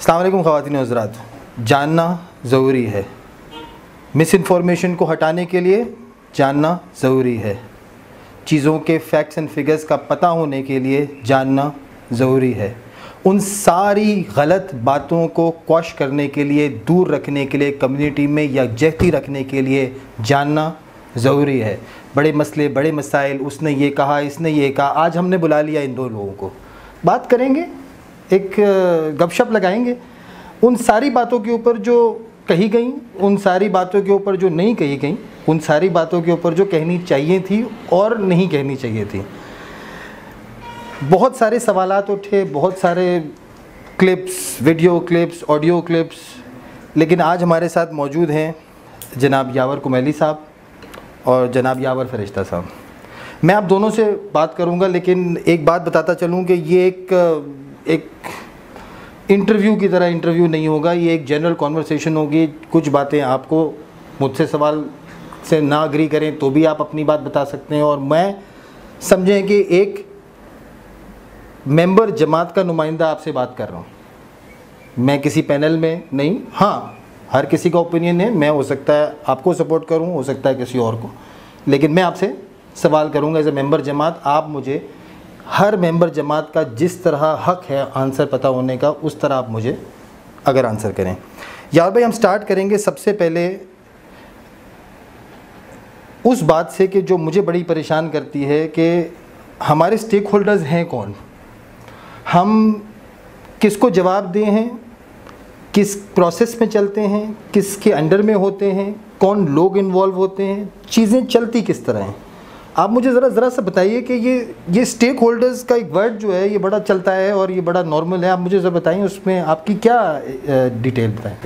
अस्सलाम वालेकुम ख़वातीन व हज़रात, जानना ज़रूरी है। मिस इन्फॉर्मेशन को हटाने के लिए जानना ज़रूरी है। चीज़ों के फैक्ट्स एंड फिगर्स का पता होने के लिए जानना ज़रूरी है। उन सारी गलत बातों को क्वश करने के लिए, दूर रखने के लिए, कम्युनिटी में यकजहती रखने के लिए जानना ज़रूरी है। बड़े मसले, बड़े मसाइल, उसने ये कहा, इसने ये कहा, आज हमने बुला लिया इन दो लोगों को, बात करेंगे, एक गपशप लगाएंगे। उन सारी बातों के ऊपर जो कही गई, उन सारी बातों के ऊपर जो नहीं कही गई, उन सारी बातों के ऊपर जो कहनी चाहिए थी और नहीं कहनी चाहिए थी। बहुत सारे सवालात उठे, बहुत सारे clips, video clips, audio clips, लेकिन आज हमारे साथ मौजूद हैं जनाब यावर कुमैली साहब और जनाब यावर फरिश्ता साहब। मैं आप दोनों से बात करूंगा, लेकिन एक बात बताता चलूं कि ये एक इंटरव्यू की तरह इंटरव्यू नहीं होगा, ये एक जनरल कॉन्वर्सेशन होगी। कुछ बातें आपको मुझसे सवाल से ना अग्री करें तो भी आप अपनी बात बता सकते हैं, और मैं समझें कि एक मेंबर जमात का नुमाइंदा आपसे बात कर रहा हूँ। मैं किसी पैनल में नहीं, हाँ हर किसी का ओपिनियन है, मैं हो सकता है आपको सपोर्ट करूँ, हो सकता है किसी और को, लेकिन मैं आपसे सवाल करूँगा एज ए मेंबर जमात। आप मुझे हर मेंबर जमात का जिस तरह हक है आंसर पता होने का, उस तरह आप मुझे अगर आंसर करें। यार भाई, हम स्टार्ट करेंगे सबसे पहले उस बात से कि जो मुझे बड़ी परेशान करती है कि हमारे स्टेक होल्डर्स हैं कौन, हम किसको जवाब दें हैं, किस प्रोसेस में चलते हैं, किसके अंडर में होते हैं, कौन लोग इन्वॉल्व होते हैं, चीज़ें चलती किस तरह हैं। आप मुझे ज़रा सा बताइए कि ये स्टेक होल्डर्स का एक वर्ड जो है ये बड़ा चलता है और ये बड़ा नॉर्मल है। आप मुझे ज़रा बताइए उसमें आपकी क्या डिटेल बताएँ।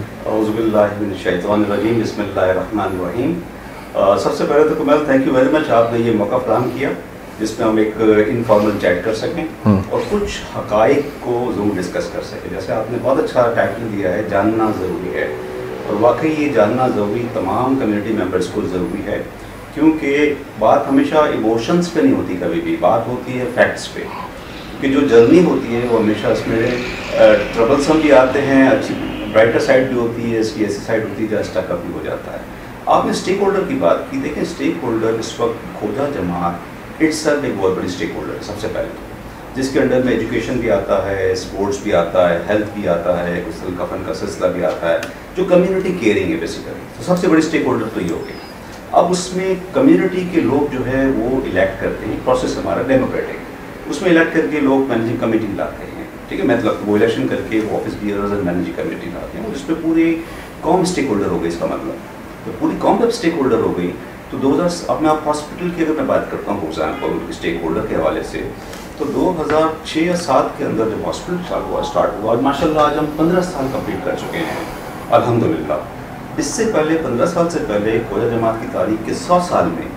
सबसे पहले तो Kumail, thank you very much, आपने ये मौका फराहम किया जिसमें हम एक इनफॉर्मल चैट कर सकें और कुछ हकाइक को ज़रूर डिस्कस कर सकें। जैसे आपने बहुत अच्छा टाइटल दिया है, जानना ज़रूरी है, और वाकई ये जानना ज़रूरी तमाम कम्युनिटी मेंबर्स को ज़रूरी है, क्योंकि बात हमेशा इमोशंस पे नहीं होती, कभी भी बात होती है फैक्ट्स पे। क्योंकि जो जर्नी होती है वो हमेशा इसमें ट्रबलसम भी आते हैं, अच्छी ब्राइटर साइड भी होती है, इसकी ऐसी साइड होती है जहाँ स्टकअप भी हो जाता है। आपने स्टेक होल्डर की बात की, देखें स्टेक होल्डर इस वक्त खोजा जमात इट्सल्फ एक बहुत बड़ी स्टेक होल्डर है सबसे पहले, जिसके अंडर में एजुकेशन भी आता है, स्पोर्ट्स भी आता है, हेल्थ भी आता है, गुस्ल कफन का सिलसिला भी आता है, जो कम्युनिटी केयरिंग है बेसिकली। तो सबसे बड़ी स्टेक होल्डर तो ये हो गई। अब उसमें कम्युनिटी के लोग जो है वो इलेक्ट करते हैं, प्रोसेस हमारा डेमोक्रेटिक, उसमें इलेक्ट करके लोग मैनेजिंग कमेटी लाते हैं, ठीक है, मतलब वो इलेक्शन करके वो ऑफिस बियरर्स और मैनेजिंग कमेटी लाते हैं, और जिसमें पूरी कौम स्टेक होल्डर हो गई। इसका मतलब तो पूरी कौम जब स्टेक होल्डर हो गई तो 2000, अब मैं आप हॉस्पिटल की अगर मैं बात करता हूँ फॉर एग्जाम्पल स्टेक होल्डर के हवाले से, तो 2006 या 7 के अंदर जब हॉस्पिटल स्टार्ट हुआ, और माशाल्लाह आज हम 15 साल कंप्लीट कर चुके हैं अल्हम्दुलिल्लाह। इससे पहले 15 साल से पहले खोजा जमात की तारीख के 100 साल में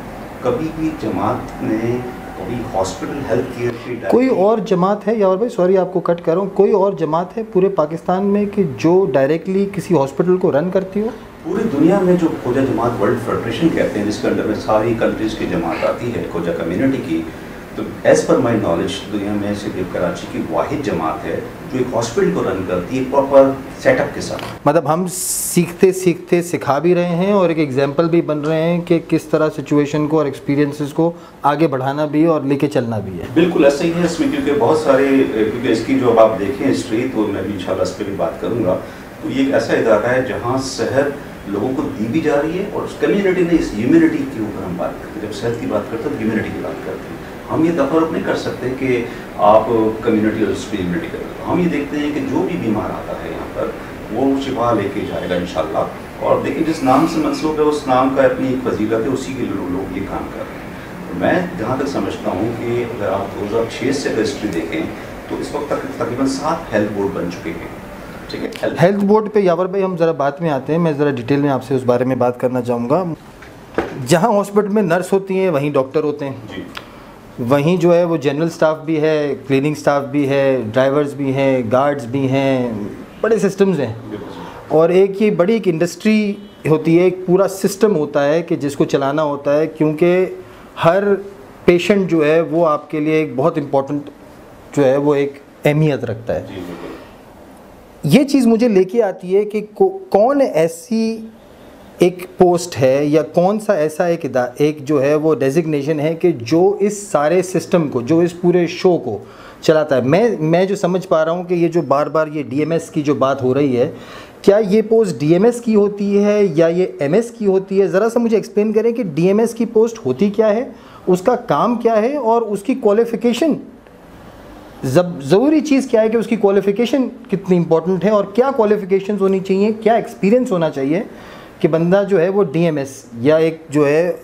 कभी भी जमात ने कभी हॉस्पिटल हेल्थ केयर कोई और जमात है यार भाई, सॉरी आपको कट कर रहा हूँ, कोई और जमात है पूरे पाकिस्तान में कि जो डायरेक्टली किसी हॉस्पिटल को रन करती हो? पूरी दुनिया में जो खोजा जमात वर्ल्ड फेडरेशन कहते हैं, जिसके अंडर में सारी कंट्रीज़ की जमात आती है खोजा कम्युनिटी की, तो एज़ पर माई नॉलेज दुनिया में सिर्फ कराची की वाहिद जमात है जो एक हॉस्पिटल को रन करती है प्रॉपर सेटअप के साथ। मतलब हम सीखते सीखते सिखा भी रहे हैं और एक एग्जांपल भी बन रहे हैं कि किस तरह सिचुएशन को और एक्सपीरियंसेस को आगे बढ़ाना भी है और लेके चलना भी है। बिल्कुल ऐसा ही है इसमें, क्योंकि बहुत सारे, क्योंकि इसकी जो आप देखें हिस्ट्री, तो मैं भी इंशाल्लाह इस पर भी बात करूँगा। तो ये एक ऐसा इदारा है जहाँ सेहत लोगों को दी भी जा रही है, और कम्युनिटी ने इस ह्यूमैनिटी के ऊपर हम बात करते हैं। जब सेहत की बात करते हैं तो ह्यूमैनिटी की बात करते हैं। हम ये तफर्रुक नहीं कर सकते कि आप कम्युनिटी और उस पर ह्यूमैनिटी करें। हम ये देखते हैं कि जो भी बीमार आता है यहाँ पर वो शिफा लेके जाएगा इंशाल्लाह। और देखिए जिस नाम से मंसूब है उस नाम का अपनी एक फजीलत है, उसी के लोग ये काम कर रहे हैं। तो मैं जहाँ तक समझता हूँ कि अगर आप 2006 से हिस्ट्री देखें तो इस वक्त तक तकरीबन 7 हेल्थ बोर्ड बन चुके हैं। हेल्थ बोर्ड पे यावर भाई हम ज़रा बात में आते हैं, मैं ज़रा डिटेल में आपसे उस बारे में बात करना चाहूँगा। जहाँ हॉस्पिटल में नर्स होती हैं वहीं डॉक्टर होते हैं जी। वहीं जो है वो जनरल स्टाफ भी है, क्लीनिंग स्टाफ भी है, ड्राइवर्स भी हैं, गार्ड्स भी हैं, बड़े सिस्टम्स हैं। और एक ये बड़ी एक इंडस्ट्री होती है, एक पूरा सिस्टम होता है कि जिसको चलाना होता है, क्योंकि हर पेशेंट जो है वो आपके लिए एक बहुत इम्पोर्टेंट जो है वो एक अहमियत रखता है। ये चीज़ मुझे लेके आती है कि कौन ऐसी एक पोस्ट है या कौन सा ऐसा एक जो है वो डेजिग्नेशन है कि जो इस सारे सिस्टम को, जो इस पूरे शो को चलाता है। मैं जो समझ पा रहा हूँ कि ये जो बार बार ये डीएमएस की जो बात हो रही है, क्या ये पोस्ट डीएमएस की होती है या ये एमएस की होती है? ज़रा सा मुझे एक्सप्लेन करें कि डीएमएस की पोस्ट होती क्या है, उसका काम क्या है और उसकी क्वालिफ़िकेशन, ज़रूरी चीज़ क्या है कि उसकी क्वालिफ़िकेशन कितनी इंपॉर्टेंट है और क्या क्वालिफ़िकेशंस होनी चाहिए, क्या एक्सपीरियंस होना चाहिए कि बंदा जो है वो डीएमएस या एक जो है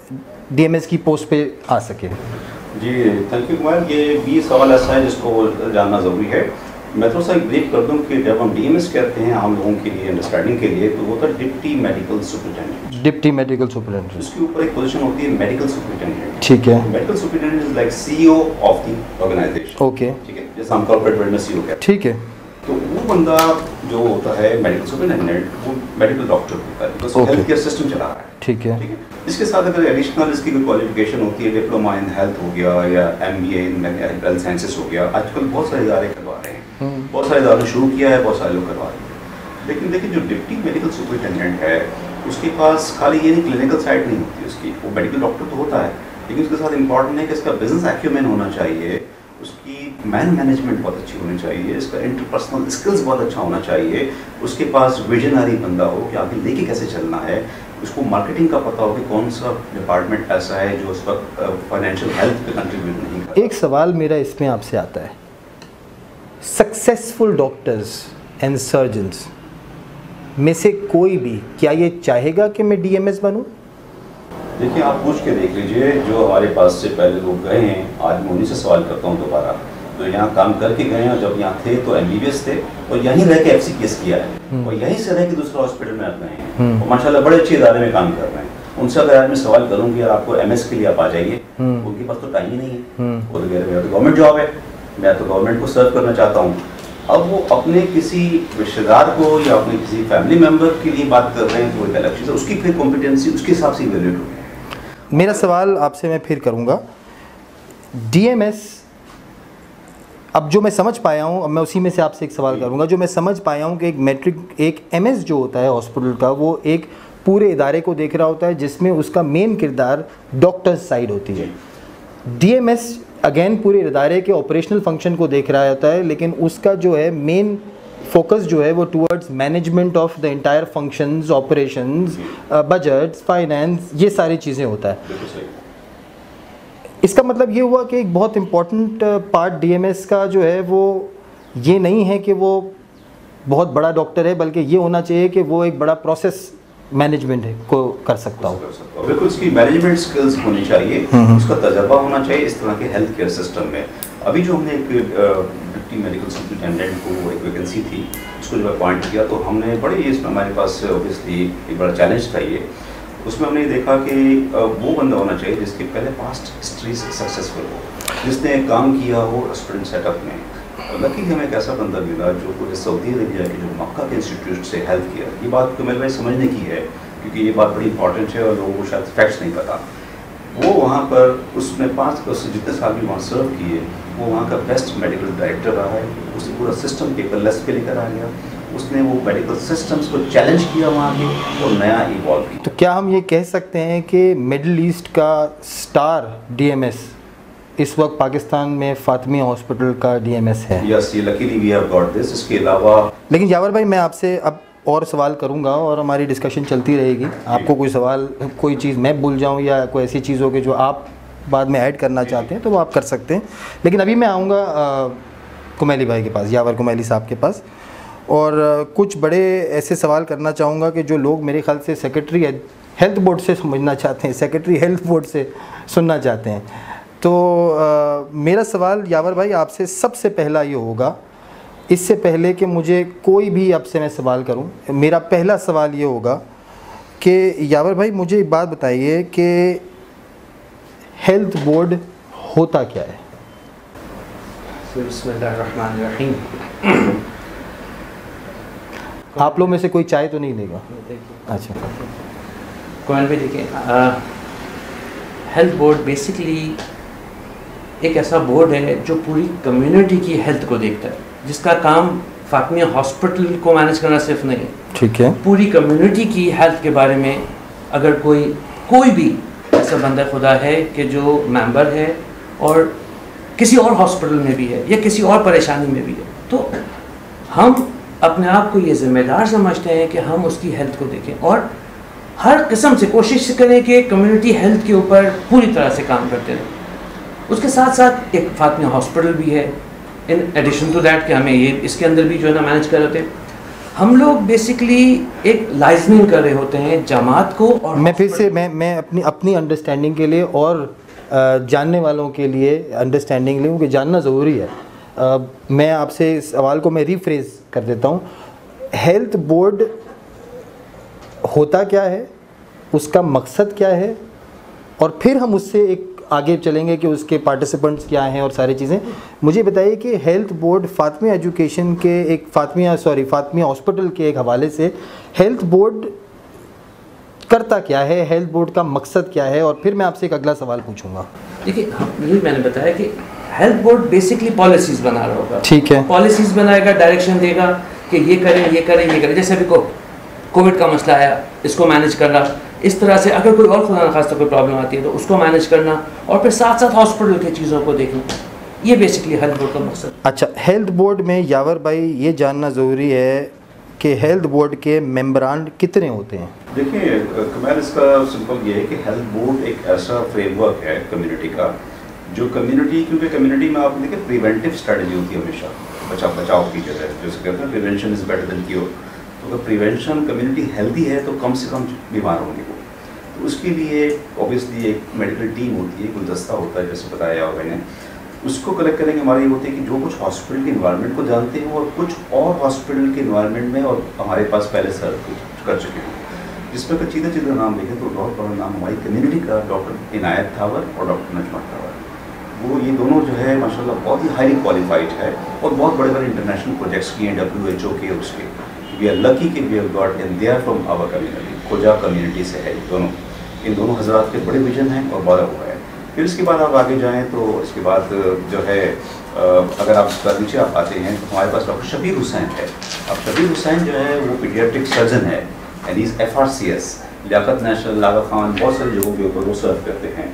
डीएमएस की पोस्ट पे आ सके। जी थैंक यू कुमार। ये भी सवाल ऐसा है जिसको जानना ज़रूरी है। मैं थोड़ा सा ब्रीफ कर दूं कि जब हम डीएमएस कहते हैं हम लोगों के लिए अंडरस्टैंडिंग के लिए, तो वो होता है deputy medical superintendent. Deputy medical superintendent, उसके ऊपर एक पोजीशन होती है मेडिकल सुपरिटेंडेंट। ठीक है। Medical superintendent is like CEO of the organisation. Okay, ठीक है, जैसे हम कॉर्पोरेट वर्ल्ड में सीईओ कहते हैं। ठीक है। तो वो बंदा जो होता है मेडिकल सुपरिटेंडेंट, वो मेडिकल डॉक्टर होता है, बिकॉज हेल्थ केयर सिस्टम चला रहा है। ठीक है। ठीक है। इसके साथ अगर एडिशनल इसकी कोई क्वालिफिकेशन होती है, डिप्लोमा इन हेल्थ हो गया या एमबीए इन हेल्थ साइंसेस हो गया, आजकल बहुत सारे इदारे करवा रहे हैं, बहुत सारे इदारों ने शुरू किया है, बहुत सारे लोग करवा रहे हैं। लेकिन देखिए जो डिप्टी मेडिकल सुपरिटेंडेंट है, उसके पास खाली ये नहीं क्लिनिकल साइड नहीं होती उसकी, वो मेडिकल डॉक्टर तो होता है, लेकिन उसके साथ इंपॉर्टेंट है कि इसका बिजनेस एक्यूमेन होना चाहिए, उसकी मैनेजमेंट बहुत अच्छी होनी चाहिए, इसका इंटरपर्सनल स्किल्स बहुत अच्छा होना चाहिए, उसके पास विजनरी बंदा हो कि आगे लेके कैसे चलना है, उसको मार्केटिंग का पता हो कि कौन सा डिपार्टमेंट ऐसा है जो उस वक्त फाइनेंशियल हेल्थ पे कंट्रीब्यूट नहीं कर। एक सवाल मेरा इसमें आपसे आता है, सक्सेसफुल डॉक्टर्स एंड सर्जन्स में से कोई भी क्या ये चाहेगा कि मैं डीएमएस बनूं? देखिए आप पूछ के देख लीजिए, जो हमारे पास से पहले लोग गए हैं, आज मैं उन्हीं से सवाल करता हूँ दोबारा, तो यहाँ काम करके गए हैं और जब यहाँ थे तो एमबीबीएस थे और यहीं रह के एफसीपीएस किया है और यहीं से रह के दूसरा हॉस्पिटल में आप गए हैं और माशाल्लाह बड़े अच्छे इदारे में काम कर रहे हैं। उनसे अगर आज मैं सवाल करूँ कि यार आपको एमएस के लिए आप आ जाइए, उनके पास तो टाइम ही नहीं है, वो तो कह रहे मेरा तो गवर्नमेंट जॉब है, मैं तो गवर्नमेंट को सर्व करना चाहता हूँ। अब वो अपने किसी रिश्तेदार को या अपने किसी फैमिली मेम्बर के लिए बात कर रहे हैं तो एक अलग चीज़ है, उसकी फिर कॉम्पिटेंसी उसके हिसाब से इवैल्यूएट होगी। मेरा सवाल आपसे मैं फिर करूंगा, डीएमएस अब जो मैं समझ पाया हूं, अब मैं उसी में से आपसे एक सवाल करूंगा, जो मैं समझ पाया हूं कि एक एमएस जो होता है हॉस्पिटल का, वो एक पूरे इदारे को देख रहा होता है जिसमें उसका मेन किरदार डॉक्टर साइड होती है। डीएमएस अगेन पूरे इदारे के ऑपरेशनल फंक्शन को देख रहा होता है, लेकिन उसका जो है मेन फोकस जो है वो towards management of the entire functions, operations, budgets, finance, ये सारी चीज़ें होता है। इसका मतलब ये हुआ कि एक बहुत इम्पॉर्टेंट पार्ट डीएमएस का जो है वो ये नहीं है कि वो बहुत बड़ा डॉक्टर है, बल्कि ये होना चाहिए कि वो एक बड़ा प्रोसेस मैनेजमेंट है को कर सकता हो। बिल्कुल, उसकी मैनेजमेंट स्किल्स होनी चाहिए, उसका तजर्बा होना चाहिए इस तरह के हेल्थ केयर सिस्टम में। अभी जो हमने एक डिप्टी मेडिकल सुपरिटेंडेंट को एक वैकेंसी थी, उसको जब अपॉइंट किया तो हमने बड़े इसमें हमारे पास ऑब्वियसली एक बड़ा चैलेंज था ये, उसमें हमने देखा कि वो बंदा होना चाहिए जिसके पहले पास्ट हिस्ट्री सक्सेसफुल हो, जिसने काम किया हो रेस्टोरेंट सेटअप में। लकी हमें एक ऐसा बंदा मिला जो पूरे सऊदी अरबिया के जो मक्का के इंस्टीट्यूट से हेल्थ केयर, ये बात तो मेरे भाई समझने की है क्योंकि ये बात बड़ी इंपॉर्टेंट है और लोगों को शायद फैक्ट्स नहीं पता। वो वहाँ पर उसने 5 उससे जितने साल भी वहाँ सर्व किए, वो वहाँ का बेस्ट मेडिकल डायरेक्टर रहा है, उसे पूरा सिस्टम पेपरलेस पे लेकर आ गया, उसने वो मेडिकल सिस्टम्स को चैलेंज किया वहाँ के और नया इवॉल्व किया। तो क्या हम ये कह सकते हैं कि मिडिल ईस्ट का स्टार डीएमएस इस वक्त पाकिस्तान में फातिमी हॉस्पिटल का डीएमएस है? यस, ये luckily we have got this. इसके अलावा लेकिन यावर भाई, मैं आपसे अब और सवाल करूंगा और हमारी डिस्कशन चलती रहेगी। आपको कोई सवाल, कोई चीज़ मैं भूल जाऊं या कोई ऐसी चीज़ हो कि जो आप बाद में ऐड करना चाहते हैं तो वो आप कर सकते हैं। लेकिन अभी मैं आऊँगा कुमैली भाई के पास, यावर कुमैली साहब के पास, और कुछ बड़े ऐसे सवाल करना चाहूँगा कि जो लोग मेरे ख्याल से सेक्रेटरी हेल्थ बोर्ड से समझना चाहते हैं, सेक्रेटरी हेल्थ बोर्ड से सुनना चाहते हैं। तो मेरा सवाल यावर भाई आपसे सबसे पहला ये होगा, इससे पहले कि मुझे कोई भी आपसे मैं सवाल करूं, मेरा पहला सवाल ये होगा कि यावर भाई मुझे एक बात बताइए कि हेल्थ बोर्ड होता क्या है? बिस्मिल्लाहिर्रहमानिर्रहीम। आप लोग में से कोई चाय तो नहीं लेगा? अच्छा, कौन भी देखिए, हेल्थ बोर्ड बेसिकली एक ऐसा बोर्ड है जो पूरी कम्युनिटी की हेल्थ को देखता है, जिसका काम फातिमिया हॉस्पिटल को मैनेज करना सिर्फ नहीं, ठीक है, पूरी कम्युनिटी की हेल्थ के बारे में अगर कोई भी ऐसा बंदा खुदा है कि जो मेंबर है और किसी और हॉस्पिटल में भी है या किसी और परेशानी में भी है, तो हम अपने आप को ये ज़िम्मेदार समझते हैं कि हम उसकी हेल्थ को देखें और हर किस्म से कोशिश करें कि कम्युनिटी हेल्थ के ऊपर पूरी तरह से काम करते रहें। उसके साथ साथ एक फातिमिया हॉस्पिटल भी है, इन एडिशन टू दैट कि हमें ये इसके अंदर भी जो है ना मैनेज कर रहे थे। हम लोग बेसिकली एक लाइजनिंग कर रहे होते हैं जमात को। और मैं फिर से मैं अपनी अंडरस्टैंडिंग के लिए और जानने वालों के लिए अंडरस्टैंडिंग लूँ कि जानना ज़रूरी है। मैं आपसे इस सवाल को मैं रीफ्रेज कर देता हूँ। हेल्थ बोर्ड होता क्या है, उसका मकसद क्या है, और फिर हम उससे एक आगे चलेंगे कि उसके पार्टिसिपेंट्स क्या हैं और सारी चीज़ें। मुझे बताइए कि हेल्थ बोर्ड फातिमिया एजुकेशन के एक फातिमिया हॉस्पिटल के एक हवाले से हेल्थ बोर्ड करता क्या है, हेल्थ बोर्ड का मकसद क्या है, और फिर मैं आपसे एक अगला सवाल पूछूंगा। देखिए, यही मैंने बताया कि हेल्थ बोर्ड बेसिकली पॉलिसीज़ बना रहा होगा। ठीक है, पॉलिसीज़ बनाएगा, डायरेक्शन देगा कि ये करें ये करें ये करें। जैसे अभी कोविड का मसला आया, इसको मैनेज करना, इस तरह से अगर कोई और खुदा न खास्ता कोई प्रॉब्लम आती है तो उसको मैनेज करना, और फिर साथ साथ हॉस्पिटल की चीज़ों को देखना, ये बेसिकली हेल्थ बोर्ड का मकसद। अच्छा, हेल्थ बोर्ड में यावर भाई ये जानना ज़रूरी है कि हेल्थ बोर्ड के मेंबरान कितने होते हैं? देखिए कमाल, इसका सिंपल ये है कि हेल्थ बोर्ड एक ऐसा फ्रेमवर्क है कम्युनिटी का, जो कम्युनिटी, क्योंकि कम्युनिटी में आप देखिए प्रिवेंटिव स्ट्रेटजी होती है हमेशा, बचाव की जगह, जैसे कहते हैं prevention is better than cure. तो अगर प्रिवेंशन कम्युनिटी हेल्दी है तो कम से कम बीमार होंगे वो। तो उसके लिए ऑब्वियसली एक मेडिकल टीम होती है, गुलदस्ता होता है, जैसे बताया होगा मैंने, उसको कलेक्ट करेंगे। हमारा ये होता है कि जो कुछ हॉस्पिटल के इन्वायरमेंट को जानते हैं और कुछ और हॉस्पिटल के इन्वायरमेंट में और हमारे पास पहले सर्व कर चुके हैं, जिसमें अगर सीधा नाम लिखें तो बहुत बड़ा नाम हमारी कम्युनिटी का डॉक्टर इनायत थावर और डॉक्टर नजमा थावर। वो ये दोनों जो है माशाल्लाह बहुत ही हाईली क्वालिफाइड है और बहुत बड़े बड़े इंटरनेशनल प्रोजेक्ट्स किए हैं WHO के, उसके। वी आर लकी कि we have got and they are from our community, Khoja community से है दोनों। इन दोनों हजरात के बड़े विजन हैं और बड़ा हुआ है। फिर इसके बाद आप आगे जाएँ तो इसके बाद जो है अगर आप नीचे आप आते हैं तो हमारे पास डॉक्टर शबीर हुसैन है। अब शबीर हुसैन जो है वो पीडियाट्रिक सर्जन है and is FRCS, Liaquat national, लागा खान, बहुत सारी जगहों के ऊपर वो सर्व करते हैं।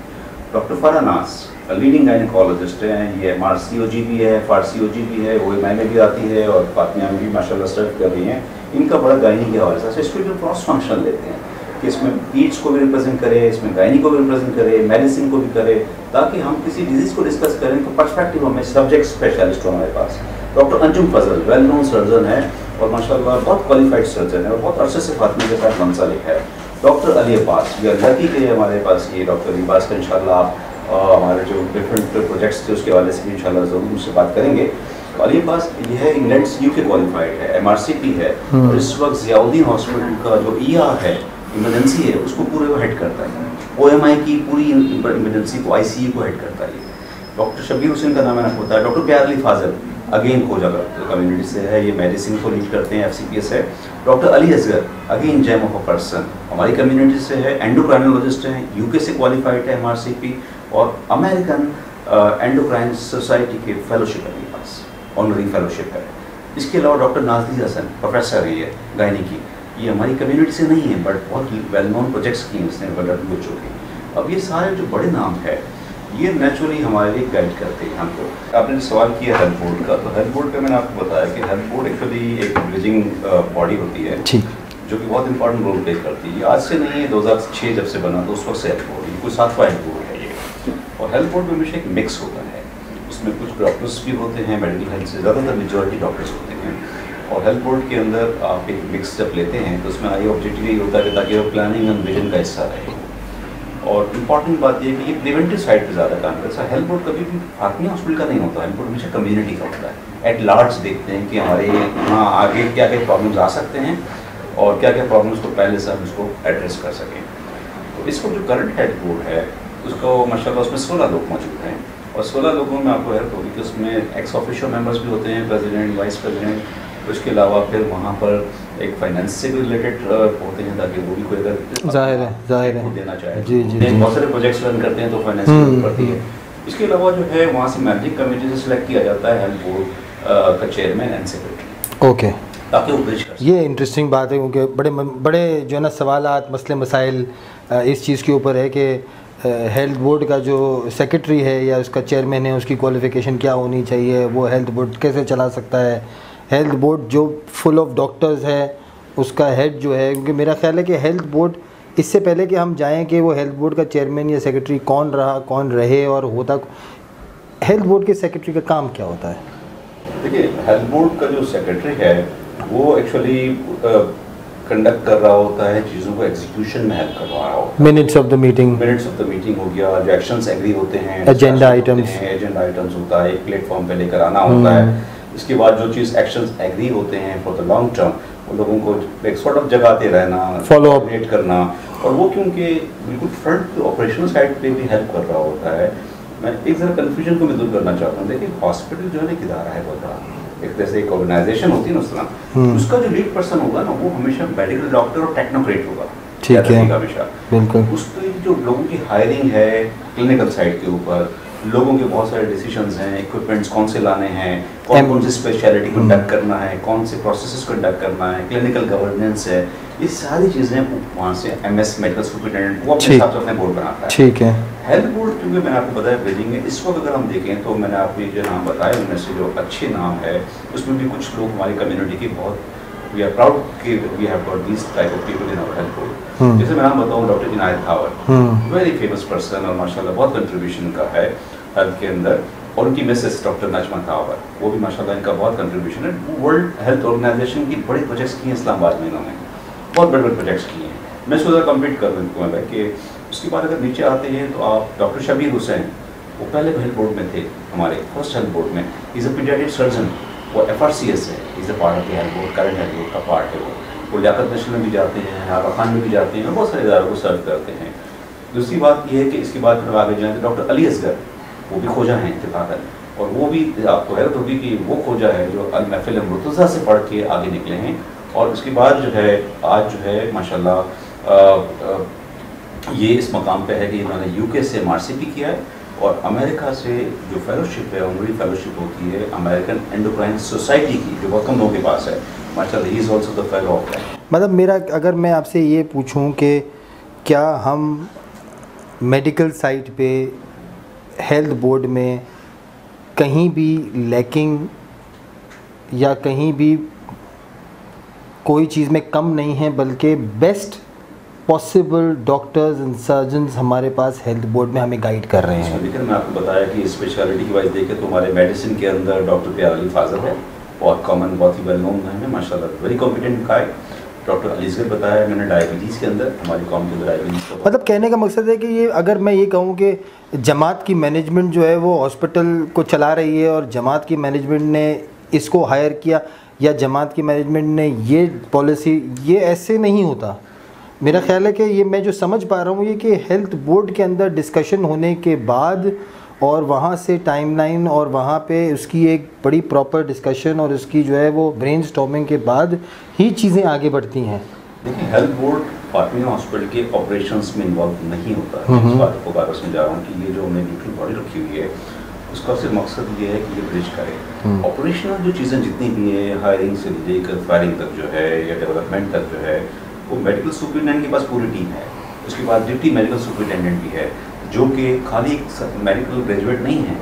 डॉक्टर फरानास लीडिंग गायनेकोलॉजिस्ट हैं, ये MRCOG भी है, FRCOG भी है, OMI में भी आती है और फातिमिया में भी माशाल्लाह सर्व कर रही हैं। इनका बड़ा गायनी के हवाले से इसको जो क्रॉस फंक्शन लेते हैं कि इसमें पीड्स को भी रिप्रेजेंट करे, इसमें गायनी को भी रिप्रेजेंट करे, मेडिसिन को भी करे, ताकि हम किसी डिजीज़ को डिस्कस करें तो पर्सपेक्टिव हमें सब्जेक्ट स्पेशलिस्ट हो हमारे पास। डॉक्टर अंजुम फजल वेल नोन सर्जन है और माशाल्लाह बहुत क्वालिफाइड सर्जन है और बहुत अरसे से फातिमा के साथ मंसलिक है। Doctor Ali Abbas, we are lucky के हमारे पास ये डॉक्टर अली अब्बास का इंशाल्लाह आप हमारे जो डिफरेंट प्रोजेक्ट्स थे उसके हवाले से भी इंशाल्लाह ज़रूर मुझसे बात करेंगे। अली अब्बास ये है इंग्लैंड से UK क्वालिफाइड है, MRCP है और इस वक्त ज़ियाउद्दीन हॉस्पिटल का जो ER है, इमरजेंसी है, उसको पूरे वो हेड करता है। OMI की पूरी इमरजेंसी को, ICU को हेड करता है। डॉक्टर शबीर हुसैन का नाम मैंने होता है। डॉक्टर प्यार अली फाजल अगेन खोजा कम्युनिटी से है, ये मेडिसिन को लीड करते हैं, FCPS है। Doctor Ali Asghar again gem of a person हमारी कम्युनिटी से है, एंडोक्राइनोलॉजिस्ट हैं, UK से क्वालिफाइड है, MRCP और अमेरिकन एंडोक्राइन सोसाइटी के फेलोशिप है मेरे पास, ऑनरी फेलोशिप है। इसके अलावा डॉक्टर नाज़िर हसन प्रोफेसर है, ये गायनी की, ये हमारी कम्युनिटी से नहीं है बट बहुत वेल नोन प्रोजेक्ट्स किए हैं इसने WHO के। अब ये सारे जो बड़े नाम है ये नेचुरली हमारे लिए गाइड करते हैं हमको। आपने सवाल किया हेल्थ बोर्ड का, तो हेल्थ बोर्ड का मैंने आपको बताया कि हेल्थ बोर्ड एक्चुअली एक ब्रिजिंग बॉडी होती है जो कि बहुत इंपॉर्टेंट रोल प्ले करती है। आज से नहीं है, 2006 जब से बना तो उस वक्त से हेल्थ बोर्ड, ये कोई 7वां हेल्थ बोर्ड है ये। और हेल्थ बोर्ड में हमेशा एक मिक्स होता है, उसमें कुछ डॉक्टर्स भी होते हैं, मेडिकल हेल्थ से ज़्यादातर मेजॉरिटी डॉक्टर्स होते हैं। और हेल्थ बोर्ड के अंदर आप एक मिक्स जब लेते हैं तो उसमें आई ऑब्जेक्टिव यही होता है ताकि वो प्लानिंग एंड विजन का हिस्सा रहे। और इम्पॉर्टेंट बात यह है कि ये प्रिवेंटिव साइड पे ज़्यादा काम करता है। हेल्थ बोर्ड कभी भी फातिमिया हॉस्पिटल का नहीं होता, हेल्थ बोर्ड हमेशा कम्युनिटी का होता है। एट लार्ज देखते हैं कि हमारे यहाँ आगे क्या क्या प्रॉब्लम्स आ सकते हैं और क्या क्या प्रॉब्लम्स को पहले से हम उसको एड्रेस कर सकें। तो इसको जो करंट हेल्थ बोर्ड है उसको माशाल्लाह उसमें 16 लोग मौजूद हैं और 16 लोगों में आपको हेल्प होगी कि उसमें एक्स ऑफिशियल मेंबर्स भी होते हैं, प्रेसिडेंट, वाइस प्रेसिडेंट। उसके अलावा फिर वहाँ पर एक फाइनेंस से भी रिलेटेड होते हैं ताकि वो भी कोई अगर जाहिर है देना चाहे। जी जी जी। बहुत सारे प्रोजेक्ट्स रन करते हैं तो फाइनेंस की जरूरत पड़ती है। इसके अलावा जो है वहाँ से मैनेजिंग कमेटी से सिलेक्ट किया जाता है हेल्थ बोर्ड का चेयरमैन एंड सेक्रेटरी। ओके, ताकि वो ब्रिज कर सकें। ये इंटरेस्टिंग बात है क्योंकि बड़े जो है ना सवालात मसले मसाइल इस चीज़ के ऊपर है कि हेल्थ बोर्ड का जो सेक्रेटरी है या उसका चेयरमैन है उसकी क्वालिफ़िकेशन क्या होनी चाहिए, वो हेल्थ बोर्ड कैसे चला सकता है। हेल्थ बोर्ड जो फुल ऑफ डॉक्टर्स है उसका हेड जो है, क्योंकि मेरा ख्याल है कि हेल्थ बोर्ड, इससे पहले कि हम जाएं कि वो हेल्थ बोर्ड का चेयरमैन या सेक्रेटरी कौन रहा कौन रहे और होता, हेल्थ बोर्ड के सेक्रेटरी का काम क्या होता है? देखिए, हेल्थ बोर्ड का जो सेक्रेटरी है वो एक्चुअली कंडक्ट कर रहा होता है चीज़ों को एग्जीक्यूशन में हेल्प करवा रहा होता है। मिनट्स ऑफ द मीटिंग हो गया, जो एक्शंस एग्री होते हैं, एजेंडा आइटम्स होता है, एक प्लेटफॉर्म पे लेकर आना होता है। इसके बाद जो चीज़ एक्शंस एग्री होते हैं फॉर द लॉन्ग टर्म, वो लोगों को एक सॉर्ट ऑफ जगाते रहना, फॉलो अप करना, और वो क्योंकि बिल्कुल फ्रंट ऑपरेशनल साइड पे भी हेल्प कर रहा होता है। मैं एक ज़रा कन्फ्यूजन को भी दूर करना चाहता हूँ। देखिए, हॉस्पिटल जो है ना एक इदारा है बहुत बड़ा, एक जैसे एक ऑर्गेनाइजेशन होती है ना उस तरह, उसका जो लीड पर्सन होगा ना वो हमेशा मेडिकल डॉक्टर और टेक्नोक्रेट होगा। ठीक है, हमेशा बिल्कुल। उसकी जो लोगों की हायरिंग है क्लिनिकल साइड के ऊपर, लोगों के बहुत सारे डिसीजंस हैं, इक्विपमेंट्स कौन से लाने हैं, कौन सी स्पेशलिटी कंडक्ट करना है, कौन से प्रोसेसेस कंडक्ट करना है, क्लिनिकल गवर्नेंस है, ये सारी चीज़ें वहाँ से एमएस मेडिकल सुपरिटेंडेंट वो अपने हिसाब से अपने बोर्ड बनाता है। ठीक है। हेल्थ बोर्ड क्योंकि मैंने आपको बताया ब्रिजिंग है, इस वक्त अगर हम देखें तो मैंने आपको जो नाम बताया उनमें से जो अच्छे नाम है उसमें भी कुछ लोग हमारी कम्युनिटी के बहुत, वी आर प्राउड कि we have got this type of people in our health board. जैसे मैं नाम बताऊँ, doctor Inayat Thawar, very famous person और माशाल्लाह बहुत कंट्रीब्यूशन का है हेल्थ के अंदर, और उनकी मिसेस डॉक्टर नजमा थावर, वो भी माशाल्लाह इनका बहुत कंट्रीब्यूशन है। वर्ल्ड हेल्थ ऑर्गेनाइजेशन की बड़े प्रोजेक्ट्स किए हैं इस्लामाबाद में, इन्होंने बहुत बड़े बड़े प्रोजेक्ट्स किए हैं। मैं इसको ज़रा कंप्लीट कर दूँ मैं कि उसके बाद अगर नीचे आते हैं तो आप डॉक्टर शबीर हुसैन, वो पहले हेल्थ बोर्ड में थे, हमारे फर्स्ट हेल्थ बोर्ड में, इज़ अ पीडियाट्रिक सर्जन, वो FRCS है, is a part of the health board, current health board का पार्ट है वो लियाकत नेशनल में भी जाते हैं, आगा खान में भी जाते हैं और बहुत सारे इदारों को सर्व करते हैं। दूसरी बात यह है कि इसके बाद फिर आगे जाए डॉक्टर अली असगर, वो भी खोजा है इत्तेफाकन, और वो भी आपको हैरत होगी कि वो खोजा है जो अल महफिल मुर्तज़ा से पढ़ के आगे निकले हैं। और उसके बाद जो है आज जो है माशाल्लाह ये इस मकाम पे है कि इन्होंने UK से MRCP किया है, और अमेरिका से जो फेलोशिप है, ऑनरी फेलोशिप होती है अमेरिकन एंडोक्राइन सोसाइटी की, जो बहुत कम लोगों के पास है माशाल्लाह, he is also the fellow of that. मतलब मेरा, अगर मैं आपसे ये पूछूं कि क्या हम मेडिकल साइट पे हेल्थ बोर्ड में कहीं भी लैकिंग या कहीं भी कोई चीज़ में कम नहीं है, बल्कि best possible doctors and surgeons हमारे पास हेल्थ बोर्ड में हमें गाइड कर रहे हैं। लेकिन मैं आपको बताया कि स्पेशलिटी की वाइज देखें तो हमारे मेडिसिन के अंदर डॉक्टर प्यार अली फाजल है, बहुत कॉमन, बहुत ही वेल नोन है माशाल्लाह, वेरी कॉम्पिटेंट गाय। डॉक्टर अली असगर बताया मैंने, डायबिटीज़ के अंदर हमारी कॉम के अंदर डायबिटीज़, मतलब कहने का मकसद है कि ये, अगर मैं ये कहूँ कि जमात की मैनेजमेंट जो है वो हॉस्पिटल को चला रही है और जमात की मैनेजमेंट ने इसको हायर किया या जमात की मैनेजमेंट ने ये पॉलिसी, ये ऐसे नहीं होता। मेरा ख्याल है कि ये मैं जो समझ पा रहा हूँ ये कि हेल्थ बोर्ड के अंदर डिस्कशन होने के बाद और वहाँ से टाइमलाइन और वहाँ पे उसकी एक बड़ी प्रॉपर डिस्कशन और उसकी जो है वो ब्रेनस्टॉर्मिंग के बाद ही चीज़ें आगे बढ़ती हैं। देखिए, हेल्थ बोर्ड फातिमा हॉस्पिटल के ऑपरेशंस में इन्वॉल्व नहीं होता है। इस बात को बार समझा रहा हूँ कि ये जो हमने न्यूट्रल बॉडी रखी हुई है उसका सिर्फ मकसद ये है कि ये ब्रिज करे ऑपरेशनल जो चीज़ें जितनी भी है, हायरिंग से लेकर फायरिंग तक जो है या डेवलपमेंट तक जो है, वो मेडिकल सुपरिटेंडेंट के पास पूरी टीम है। उसके बाद डिप्टी मेडिकल सुपरिटेंडेंट भी है जो कि खाली मेडिकल ग्रेजुएट नहीं है,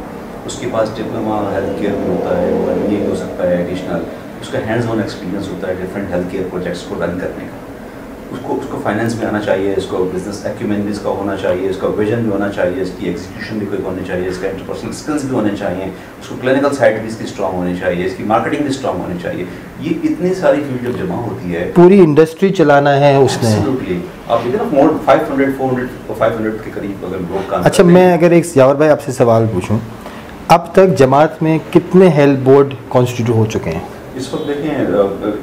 उसके पास डिप्लोमा हेल्थ केयर में होता है, वो MBA हो सकता है एडिशनल, उसका हैंड्स ऑन एक्सपीरियंस होता है डिफरेंट हेल्थ केयर प्रोजेक्ट्स को रन करने का। उसको फाइनेंस में आना चाहिए, इसको बिजनेस एक्यूमेन भी इसका होना चाहिए, इसका विजन भी होना चाहिए, इसकी एग्जीक्यूशन भी कोई होनी चाहिए, इसका इंटरपर्सनल स्किल्स भी होने चाहिए, उसको क्लिनिकल साइड भी इसकी स्ट्रांग होनी चाहिए, इसकी मार्केटिंग भी स्ट्रांग होनी चाहिए। ये इतनी सारी फील्ड जब जमा होती है, पूरी इंडस्ट्री चलाना है उसने। एब्सोल्युटली। आप देखिए ना, मोर 500 400 500 के करीब अगर लोग काम। अच्छा, मैं अगर एक यावर भाई आपसे सवाल पूछूं, अब तक जमात में कितने हेल्थ बोर्ड कॉन्स्टिट्यूट हो चुके हैं? इस वक्त देखें,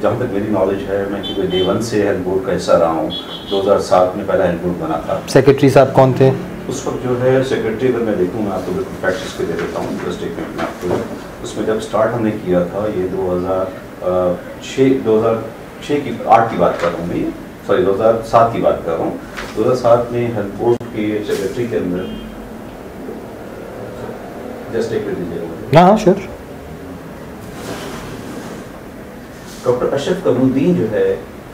जहाँ तक मेरी नॉलेज है, मैं क्योंकि डे 1 से हेल्थ बोर्ड का हिस्सा रहा हूँ, 2007 में पहला हेल्थ बोर्ड बना था। सेक्रेटरी साहब कौन थे उस वक्त? जो है सेक्रेटरी, अगर मैं देखूँ, मैं आपको बिल्कुल फैक्ट्स के दे देता हूँ, जस्ट एक मिनट में आपको। उसमें जब स्टार्ट हमने किया था, ये 2006 की 8 की बात कर रहा हूँ मैं, सॉरी 2007 की बात कर रहा हूँ। 2007 में हेल्थ बोर्ड के सेक्रेटरी के अंदर, जस्ट एक मिनट दीजिएगा। हाँ श्योर। डॉक्टर अशरफ कमरुद्दीन जो है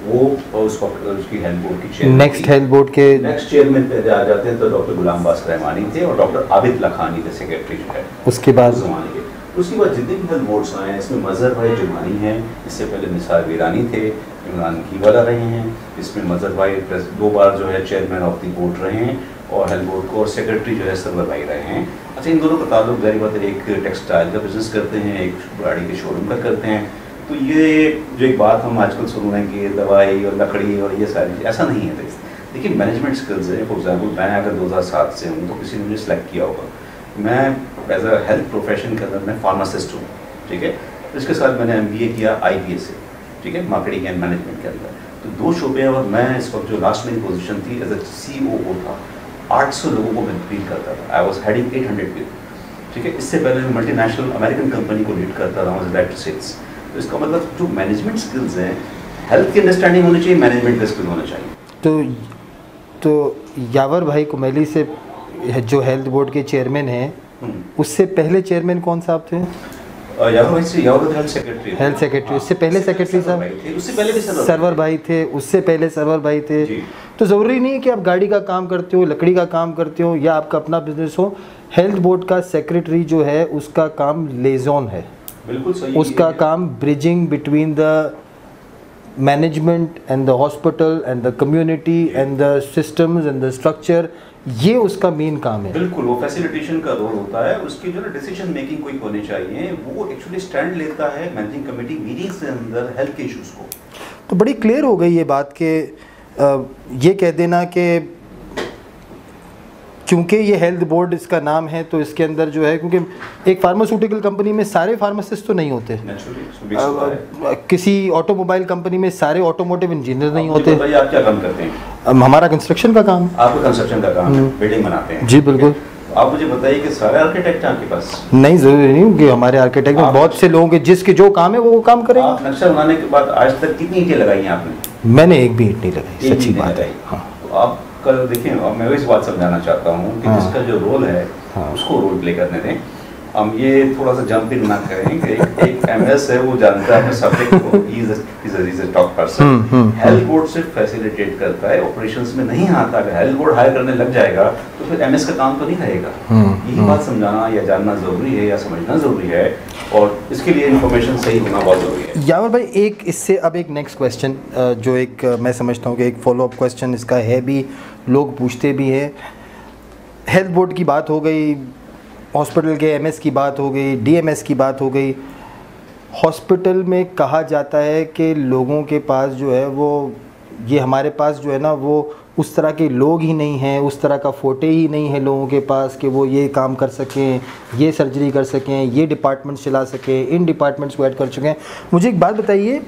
वो उसकी हेल्थ बोर्ड की चेयरमैन, नेक्स्ट हेल्थ बोर्ड के नेक्स्ट चेयरमैन पे आ जाते हैं तो डॉक्टर गुलाम बास रहमानी थे और डॉक्टर आबिद लखानी थे सेक्रेटरी जो है उसके बाद उस ज़माने के। उसके बाद जितने भी हेल्थ बोर्ड्स आए हैं इसमें मजहर भाई जुमानी हैं, इससे पहले निसार वीरानी थे, इमरान कीवाला रहे हैं, इसमें मजहर भाई 2 बार जो है चेयरमैन ऑफ द बोर्ड रहे हैं और हेल्थ बोर्ड को और सेक्रेटरी जो है सरवर भाई रहे हैं। अच्छा, इन दोनों का ताल्लुक जारी बात है, एक टेक्सटाइल का बिजनेस करते हैं, एक गाड़ी के शोरूम का करते हैं। तो ये जो एक बात हम आजकल सुन रहे हैं कि दवाई और लकड़ी और ये सारी, ऐसा नहीं है। देखिए मैनेजमेंट स्किल्स है। फॉर एग्जाम्पल मैं अगर 2007 से हूँ तो किसी ने मुझे सेलेक्ट किया होगा, मैं एज अ हेल्थ प्रोफेशन के अंदर मैं फार्मासिस्ट हूँ, ठीक है। इसके साथ मैंने MBA किया IBA से, ठीक है, मार्केटिंग एंड मैनेजमेंट के अंदर। तो 2 शोबे और मैं इस वक्त जो लास्ट मेरी पोजीशन थी एज अ COO था, 800 लोगों को मैं लीड करता था। आई वॉज हेडिंग 800 पीपल, ठीक है। इससे पहले मैं मल्टीनेशनल अमेरिकन कंपनी को लीड करता रहा हूँ डायरेक्टर सेल्स। तो इसका मतलब जो मैनेजमेंट स्किल्स हैं, हेल्थ की अंडरस्टैंडिंग होनी चाहिए, मैनेजमेंट का स्किल होना चाहिए। तो यावर भाई कुमैली से जो हेल्थ बोर्ड के चेयरमैन हैं, उससे पहले चेयरमैन कौन साहब थे? यावर भाई से, यावर हेल्थ सेक्रेटरी, हेल्थ सेक्रेटरी। उससे पहले सेक्रेटरी साहब, उससे पहले भी सरवर भाई थे, उससे पहले सरवर भाई थे। तो ज़रूरी नहीं है कि आप गाड़ी का काम करते हो, लकड़ी का काम करते हो या आपका अपना बिजनेस हो। हेल्थ बोर्ड का सेक्रेटरी जो है उसका काम लेजॉन है, बिल्कुल सही। उसका काम bridging between the management and the hospital and the community and the systems and the structure, ये उसका मेन काम है। बिल्कुल, वो फैसिलिटेशन का रोल होता है। उसकी जो ना डिसीजन मेकिंग कोई होनी चाहिए, वो एक्चुअली स्टैंड लेता है मैनेजिंग कमेटी मीटिंग्स के अंदर हेल्थ के इश्यूज को। तो बड़ी क्लियर हो गई ये बात कि ये कह देना कि क्योंकि ये हेल्थ बोर्ड इसका नाम है तो इसके अंदर जो है, क्योंकि एक फार्मास्यूटिकल कंपनी में सारे फार्मासिस्ट तो नहीं होते, किसी ऑटोमोबाइल कंपनी में सारे ऑटोमोटिव इंजीनियर नहीं होते। आप क्या काम करते हैं? हमारा कंस्ट्रक्शन का काम। आपका कंस्ट्रक्शन का काम, बिल्डिंग बनाते हैं? जी बिल्कुल। आप मुझे बताइए कि सारे आर्किटेक्ट हैं आपके पास? नहीं, जरूरी नहीं कि हमारे आर्किटेक्ट में बहुत से लोग हैं जिसके जो काम है वो काम करेंगे। आप नक्शा बनाने के बाद आज तक कितनी ईंटें लगाई हैं आपने? मैंने एक भी ईंट नहीं लगाई, सच्ची बात है। हाँ। तो आप कल देखिए, मैं इस बात समझाना चाहता हूँ कि जिसका जो रोल है उसको रोल प्ले करने दें। हम ये थोड़ा सा जंप इन ना करें कि एक MS है, वो जानता है अपने सब्जेक्ट को, he is a top person. Health board सिर्फ फैसिलिटेट करता है, ऑपरेशंस में नहीं आता। अगर हेल्थ बोर्ड हायर करने लग जाएगा तो फिर MS का काम तो नहीं रहेगा। यही बात समझाना या जानना जरूरी है या समझना जरूरी है, और इसके लिए इंफॉर्मेशन सही होना बहुत जरूरी है। यावर भाई, एक इससे अब एक नेक्स्ट क्वेश्चन जो एक मैं समझता हूँ कि एक फॉलोअप क्वेश्चन इसका है भी, लोग पूछते भी हैं। हेल्थ बोर्ड की बात हो गई, हॉस्पिटल के MS की बात हो गई, DMS की बात हो गई। हॉस्पिटल में कहा जाता है कि लोगों के पास जो है वो, ये हमारे पास जो है ना, वो उस तरह के लोग ही नहीं हैं, उस तरह का फोटे ही नहीं है लोगों के पास कि वो ये काम कर सकें, ये सर्जरी कर सकें, ये डिपार्टमेंट्स चला सकें, इन डिपार्टमेंट्स को ऐड कर चुके हैं। मुझे एक बात बताइए,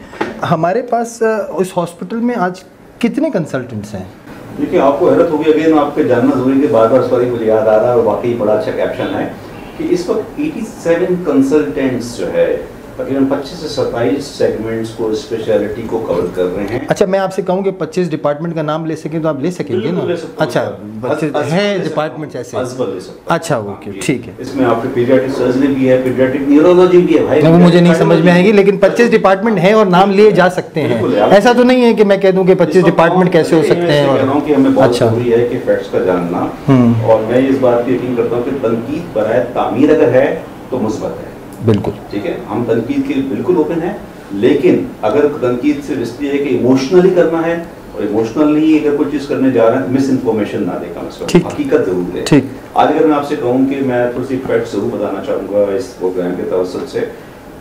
हमारे पास उस हॉस्पिटल में आज कितने कंसल्टेंट्स हैं? देखिए, आपको हैरत होगी, अगेन आपके जानना जरूरी है, बार-बार सॉरी मुझे याद आ रहा है और वाकई बड़ा अच्छा कैप्शन है कि इस वक्त 87 कंसल्टेंट्स जो है तकरीबन 25 से 27 सेगमेंट्स को, स्पेशलिटी को कवर कर रहे हैं। अच्छा, मैं आपसे कहूँ कि 25 डिपार्टमेंट का नाम ले सकें तो आप ले सकेंगे ना? अच्छा, 25 हैं डिपार्टमेंट्स ऐसे? अच्छा, ओके, ठीक है। इसमें आपके पीडियाट्रिक सर्जरी भी है, पीडियाट्रिक न्यूरोलॉजी भी है भाई। वो मुझे नहीं समझ में आएगी, लेकिन 25 डिपार्टमेंट है और नाम लिए जा सकते हैं। ऐसा तो नहीं है कि मैं कह दूं कि 25 डिपार्टमेंट कैसे हो सकते हैं। अच्छा, जरूरी है कि फैक्ट्स का जानना, और मैं इस बात की यकीन करता हूँ कि तनकीद बराए तामीर अगर है तो मुस्बत है। बिल्कुल, ठीक है, हम तनकीद के बिल्कुल ओपन है, लेकिन अगर तनकीद से रिश्ते है कि इमोशनली करना है, और इमोशनली अगर कोई चीज़ करने जा रहे हैं तो मिस इन्फॉर्मेशन ना देगा, मतलब हकीकत जरूर है। ठीक, आज अगर मैं आपसे कहूँ कि मैं थोड़ी सी फैक्ट जरूर बताना चाहूँगा इस प्रोग्राम के तवसत से,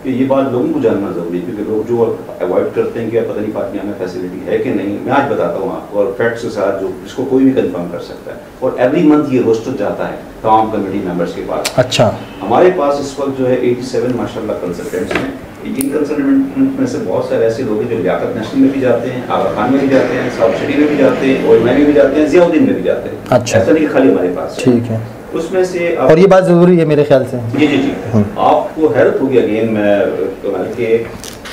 कि ये बात लोगों को जानना जरूरी है, क्योंकि लोग जो अवॉइड करते हैं कि पता नहीं फातिमा में फैसिलिटी है कि नहीं। मैं आज बताता हूँ आपको, और फैक्ट्स के साथ, जो जिसको कोई भी कंफर्म कर सकता है। और एवरी मंथ ये रोस्टर जाता है तमाम कमेटी मेंबर्स के पास। अच्छा, हमारे पास इस वक्त जो है 87 माशाल्लाह कंसल्टेंट्स हैं। इन कंसल्टेंट में से बहुत सारे ऐसे लोग हैं जो लियाकत नेशनल में भी जाते हैं, आगा खान में भी जाते हैं, साउथ सिटी में भी जाते हैं, OMI में भी जाते हैं, जियाउद्दीन में भी जाते हैं। अच्छा, ऐसा नहीं खाली हमारे पास। ठीक है, उसमें से और ये बात जरूरी है मेरे ख्याल से। जी आपको हैरत होगी, अगेन मैं कि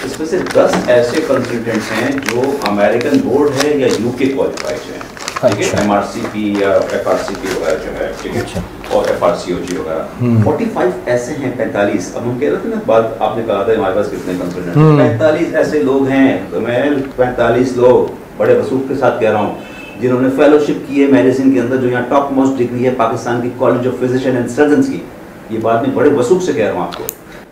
इसमें से 10 ऐसे कंसल्टेंट्स हैं जो अमेरिकन बोर्ड है या UK क्वालिफाइड हैं। ठीक है, MRCP या FRCP वगैरह जो है, ठीक है, और FRCOG वगैरह 45 ऐसे हैं 45। अब हम कह रहे थे ना, बात आपने कहा था हमारे पास कितने कंसल्टेंट, 45 ऐसे लोग हैं। तो मैं 45 लोग बड़े वसूख के साथ कह रहा हूँ जिन्होंने फेलोशिप की है मेडिसिन के अंदर, जो यहाँ टॉप मोस्ट डिग्री है पाकिस्तान की college of physician and surgeons की। ये बात मैं बड़े वसूख से कह रहा हूँ आपको।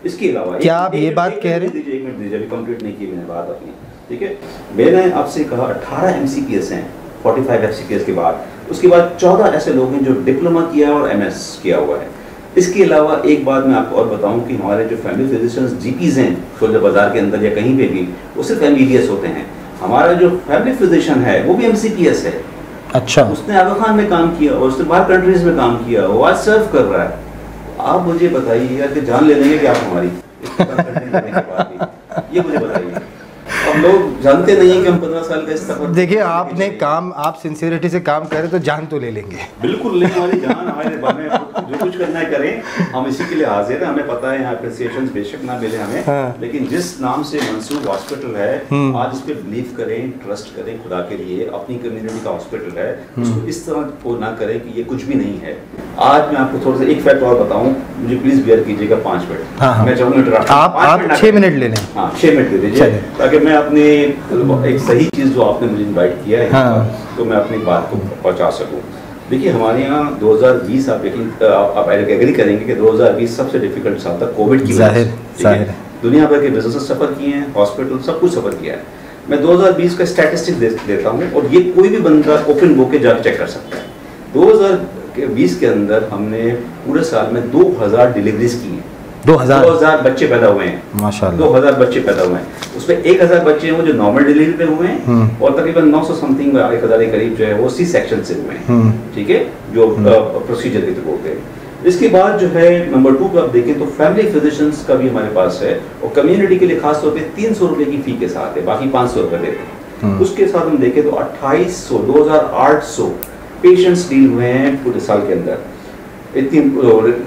इसके अलावा क्या आप ये बात कह रहे हैं? एक मिनट दीजिए, अभी कंप्लीट नहीं की मैंने बात अपनी, ठीक है। मैंने आपसे कहा 18 MCPS हैं 45 FCPS के बाद। उसके बाद 14 ऐसे लोग हैं जो डिप्लोमा किया और MS किया हुआ है। इसके अलावा एक बात मैं आपको और बताऊं कि हमारे जो फैमिली फिजिशियंस GPs हैं खुले बाजार के अंदर या कहीं पे भी, वो सिर्फ MBBS होते हैं। हमारा जो फैमिली फिजिशियन है वो भी MCPS है। अच्छा। उसने आगा खान में काम किया और उसने बाहर कंट्रीज में काम किया, वो आज सर्व कर रहा है। आप मुझे बताइए यार कि जान ले लेंगे कि आप हमारी ये मुझे बताइए। अब लोग जानते नहीं है कि हम 15 साल का इस सफर। देखिए आपने काम, आप सिंसियरिटी से काम करें तो जान तो ले लेंगे। बिल्कुल लेकिन हमारी जान हमारे बारे में जो कुछ करना है करें, हम इसी के लिए हाजिर हैं। हमें पता है यहाँ अप्रिसिएशन बेशक ना मिले हमें, हाँ। लेकिन जिस नाम से मंसूर हॉस्पिटल है, आज इस पे बिलीव करें, ट्रस्ट करें खुदा के लिए। अपनी कम्युनिटी का हॉस्पिटल है, उसको इस तरह को ना करें कि ये कुछ भी नहीं है। आज मैं आपको थोड़ा सा एक फैक्ट और बताऊं, मुझे प्लीज बियर कीजिएगा 5 मिनट। हाँ। मैं चाहूँगा आप 6 मिनट ले लें। हाँ 6 मिनट दे दीजिए, ताकि मैं अपने एक सही चीज़ जो आपने मुझे इनवाइट किया है, हाँ। तो मैं अपनी बात को पहुंचा सकूं। देखिए हमारे यहाँ 2020 आप एग्री करेंगे कि 2020 सबसे डिफिकल्ट साल था कोविड की वजह से। दुनिया भर के बिजनेस सफ़र किए हैं, हॉस्पिटल सब कुछ सफ़र किया है। मैं 2020 का स्टैटिस्टिक देता हूँ और ये कोई भी बंदा ओपन बुक के जाकर चेक कर सकता है। 2020 के अंदर हमने पूरे साल में 2000 डिलीवरीज की हैं। 2000 बच्चे पैदा हुए हैं माशाल्लाह। 2000 बच्चे पैदा हुए हैं, उसमें 1000 बच्चे हैं वो जो नॉर्मल डिलीवरी पे हुए हैं, और तकरीबन 900 समथिंग 1000 के करीब जो है वो C सेक्शन से हुए हैं, ठीक है, जो प्रोसीजर के थ्रू होते हैं। इसके बाद जो है नंबर 2 पे आप देखें तो फैमिली फिजिशियंस का भी हमारे पास है, और कम्युनिटी के लिए खास तौर पे 300 रुपए की फी के साथ है, बाकी 500 रुपए देते हैं। उसके साथ हम देखें तो 2800 पेशेंट्स डील हुए हैं पूरे साल के अंदर, इतनी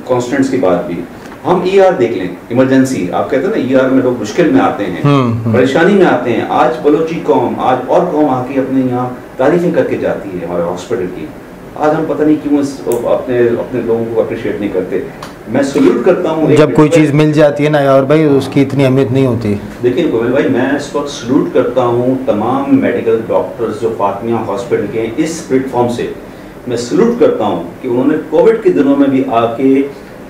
कॉन्स्टेंट्स के बाद भी। हम ER देख लें, इमरजेंसी, आप कहते हैं ना ER में लोग मुश्किल में आते हैं, परेशानी में आते हैं। आज बलोची कौम, आज और कौम आके अपने यहाँ तारीफें करके जाती है हमारे हॉस्पिटल की। आज हम पता नहीं क्यों अपने लोगों को अप्रिशिएट नहीं करते। मैं सल्यूट करता हूँ जब कोई चीज़ मिल जाती है ना यार भाई, उसकी इतनी अहमियत नहीं होती। देखिए गोविंद भाई, मैं इस वक्त सल्यूट करता हूँ तमाम मेडिकल डॉक्टर्स जो फातिमा हॉस्पिटल के इस प्लेटफॉर्म से मैं सल्यूट करता हूँ कि उन्होंने कोविड के दिनों में भी आके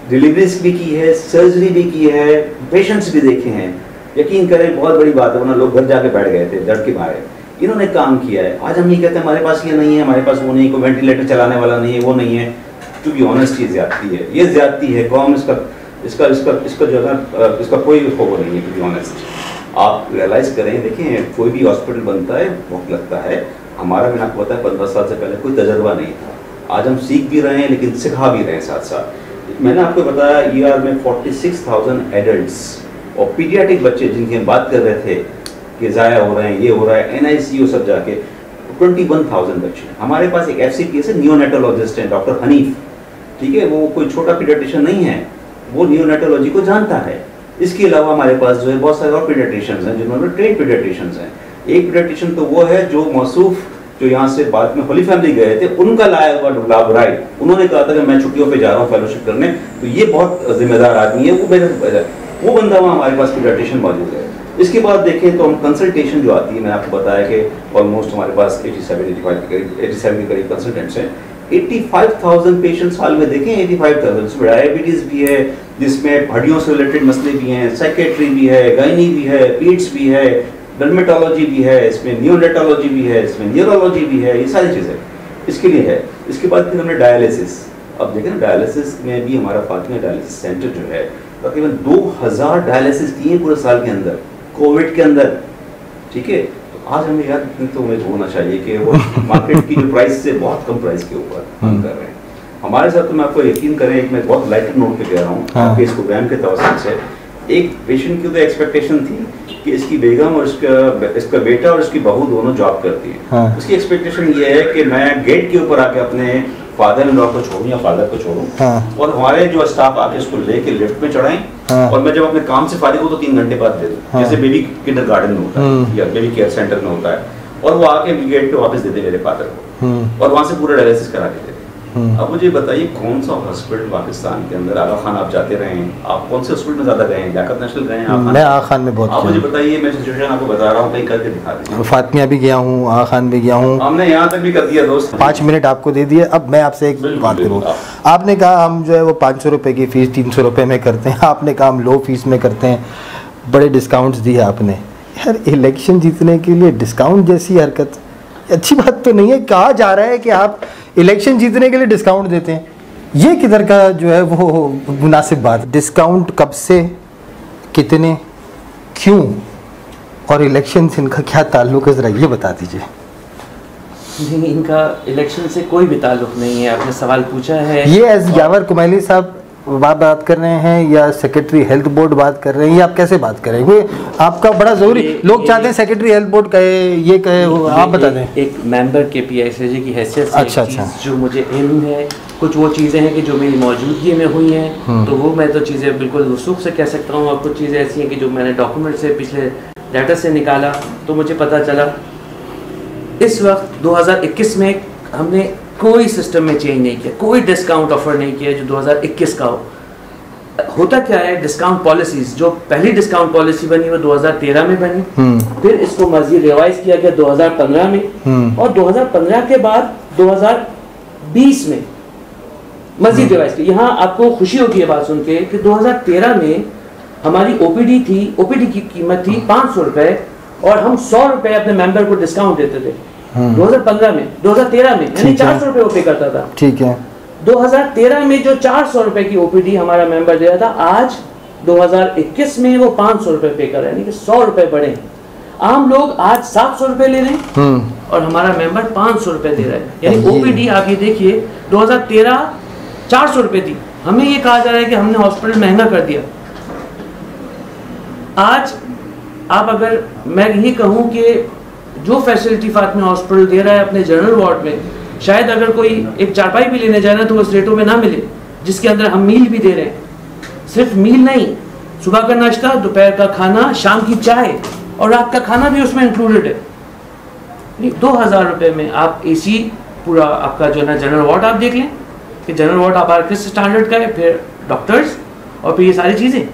डिलीवरीज भी की है, सर्जरी भी की है, पेशेंट्स भी देखे हैं। यकीन करें बहुत बड़ी बात है, वरना लोग घर जाके बैठ गए थे दर्द के मारे। इन्होंने काम किया है। आज हम ये कहते हैं हमारे पास ये नहीं है, हमारे पास वो नहीं, कोई वेंटिलेटर चलाने वाला नहीं है, वो नहीं है। टू बी ऑनेस्ट ये ज्यादती है, ये ज्यादती है। कौम इसका जो है ना, इसका कोई वो नहीं है। टू बी ऑनेस्ट आप रियलाइज करें, देखें कोई भी हॉस्पिटल बनता है वक्त लगता है। हमारा मैंने आपको बताया 15 साल से पहले कोई तजर्बा नहीं था। आज हम सीख भी रहे हैं लेकिन सिखा भी रहे हैं साथ साथ। मैंने आपको बताया ER में 46,000 एडल्ट्स और पीडियाट्रिक बच्चे जिनकी हम बात कर रहे थे कि ज़ाया हो रहे हैं, ये हो रहा है, NICU सब जाके 21,000 बच्चे। हमारे पास एक FCPS है, नियोनेटोलॉजिस्ट है डॉक्टर हनीफ, ठीक है, वो कोई छोटा पीडियाट्रिशियन नहीं है, वो नियोनेटोलॉजी को जानता है। इसके अलावा हमारे पास जो है बहुत सारे और पीडियाट्रिशियंस हैं जिन्होंने ट्रेन पीडियाट्रिशियंस हैं। एक पीडियाट्रिशियन तो वो है जो मौसूफ जो यहाँ से बाद में होली फैमिली गए थे, उनका लाया हुआ लाबराई, उन्होंने कहा था कि मैं छुट्टियों पे जा रहा हूँ फेलोशिप करने, तो ये बहुत जिम्मेदार आदमी है, वो बंदा वहाँ हमारे पास पीडियाट्रिशियन मौजूद है। इसके बाद देखें तो हम कंसल्टेशन जो आती है, मैंने आपको बताया कि ऑलमोस्ट हमारे पास 87 के करीब कंसल्टेंट्स हैं। 85,000 पेशेंट्स हाल में देखें, 85,000 इसमें डायबिटीज़ भी है, जिसमें हड्डियों से रिलेटेड मसले भी हैं, साइकेट्री भी है, गायनी भी है, पीड्स भी है, डर्मेटोलॉजी भी है, इसमें नियोनेटोलॉजी भी है, इसमें न्यूरोलॉजी भी है, ये सारी चीज़ें इसके लिए है। इसके बाद फिर हमने डायलिसिस, अब देखें ना डायलिसिस में भी हमारा फातिमा डायलिसिस सेंटर जो है तकरीबन 2000 डायलिसिस किए पूरे साल के अंदर, कोविड के अंदर, ठीक है। तो आज हमें यार तो उम्मीद होना चाहिए कि वो मार्केट की जो प्राइस से बहुत कम प्राइस के ऊपर हम कर रहे हैं हमारे साथ। तो मैं आपको यकीन करें, एक मैं बहुत लाइटर नोट पे कह रहा हूँ आपके इस प्रोग्राम के तवज्जुह से, एक पेशेंट की तो एक्सपेक्टेशन थी कि इसकी बेगम और इसका बेटा और इसकी बहू दोनों जॉब करती है। हाँ। उसकी एक्सपेक्टेशन ये है कि मैं गेट के ऊपर आके अपने फादर इन लॉ को छोड़ूं या फादर को छोड़ूं। हाँ। और हमारे जो स्टाफ आके उसको लेके लिफ्ट में चढ़ाएं। हाँ। और मैं जब अपने काम से फारिग हूं तो 3 घंटे बाद दे दूं। हाँ। जैसे बेबी किंडरगार्टन में होता है या बेबी केयर सेंटर में होता है, और वो आके गेट पे वापस देते मेरे फादर को, और वहाँ से पूरा डायलिसिस करा के देते। अब मुझे बताइए कौन सा हॉस्पिटल पाकिस्तान के अंदर, आगा खान आप जाते रहे हैं, आप कौन से हॉस्पिटल में ज़्यादा गए हैं? लियाकत नेशनल गए हैं? मैं आगा खान में बहुत, आप मुझे बताइए, मैं सिचुएशन आपको बता रहा हूँ, कहीं करके दिखा दें। फातिमिया भी गया हूँ, आगा खान भी गया हूँ, हमने यहाँ तक भी कर दिया दोस्त। 5 मिनट आपको दे दिए। अब मैं आपसे एक बात करूँ, आपने कहा हम जो है वो 500 रुपये की फ़ीस 300 रुपये में करते हैं, आपने कहा हम लो फीस में करते हैं, बड़े डिस्काउंट्स दिए आपने। यार इलेक्शन जीतने के लिए डिस्काउंट जैसी हरकत अच्छी बात तो नहीं है। कहा जा रहा है कि आप इलेक्शन जीतने के लिए डिस्काउंट देते हैं, ये किधर का जो है वो मुनासिब बात। डिस्काउंट कब से, कितने, क्यों, और इलेक्शन से इनका क्या ताल्लुक है, ज़रा ये बता दीजिए। नहीं, इनका इलेक्शन से कोई भी ताल्लुक नहीं है। आपने सवाल पूछा है, ये एज यावर कुमैली साहब बात कर रहे हैं या सेक्रेटरी हेल्थ बोर्ड बात कर रहे हैं, या आप कैसे बात करेंगे? आपका बड़ा ज़रूरी, लोग चाहते हैं सेक्रेटरी हेल्थ बोर्ड कहे, ये कहे, आप बता दें। एक मेंबर के PICJ की हैसियत से अच्छा, जो मुझे इल्म है, कुछ वो चीज़ें हैं कि जो मेरी मौजूदगी में हुई हैं, तो वो मैं तो चीज़ें बिल्कुल वसूख से कह सकता हूँ, और कुछ चीज़ें ऐसी हैं कि जो मैंने डॉक्यूमेंट से, पिछले डाटा से निकाला तो मुझे पता चला। इस वक्त 2021 में हमने कोई सिस्टम में चेंज नहीं किया, कोई डिस्काउंट ऑफर नहीं किया जो 2021 का हो। होता क्या है, डिस्काउंट पॉलिसीज, जो पहली डिस्काउंट पॉलिसी बनी वो 2013 में बनी, फिर इसको मजीद रिवाइज किया गया 2015 में, और 2015 के बाद 2020 में मजीद रिवाइज किया। यहाँ आपको खुशी होगी ये बात सुन के कि 2013 में हमारी OPD थी, OPD की कीमत थी 500 रुपए, और हम 100 रुपए अपने मेंबर को डिस्काउंट देते थे 2015 में, 2013 में, यानी 400 रुपए वो पे करता था। ठीक है, 2013 में जो 400 रुपए की OPD हमारा मेंबर दे रहा था, आज 2021 में वो 500 रुपए पे कर रहा है, यानी कि 100 रुपए बढ़े। आम लोग आज 700 रुपए ले रहे हैं और हमारा मेंबर 500 रुपए दे रहा है, यानी OPD आप ये देखिए 2013 400 रुपए थी, हमें ये कहा जा रहा है कि हमने हॉस्पिटल महंगा कर दिया। आज आप अगर मैं ये कहूँ कि जो फैसिलिटी फातिमा हॉस्पिटल दे रहा है अपने जनरल वार्ड में, शायद अगर कोई एक चारपाई भी लेने जाए ना तो उस रेटों में ना मिले, जिसके अंदर हम मील भी दे रहे हैं। सिर्फ मील नहीं, सुबह का नाश्ता, दोपहर का खाना, शाम की चाय और रात का खाना भी उसमें इंक्लूडेड है। 2000 रुपये में आप AC पूरा आपका जो है ना जनरल वार्ड आप देख लें कि जनरल वार्ड आप किस स्टैंडर्ड का है, फिर डॉक्टर्स और फिर ये सारी चीज़ें।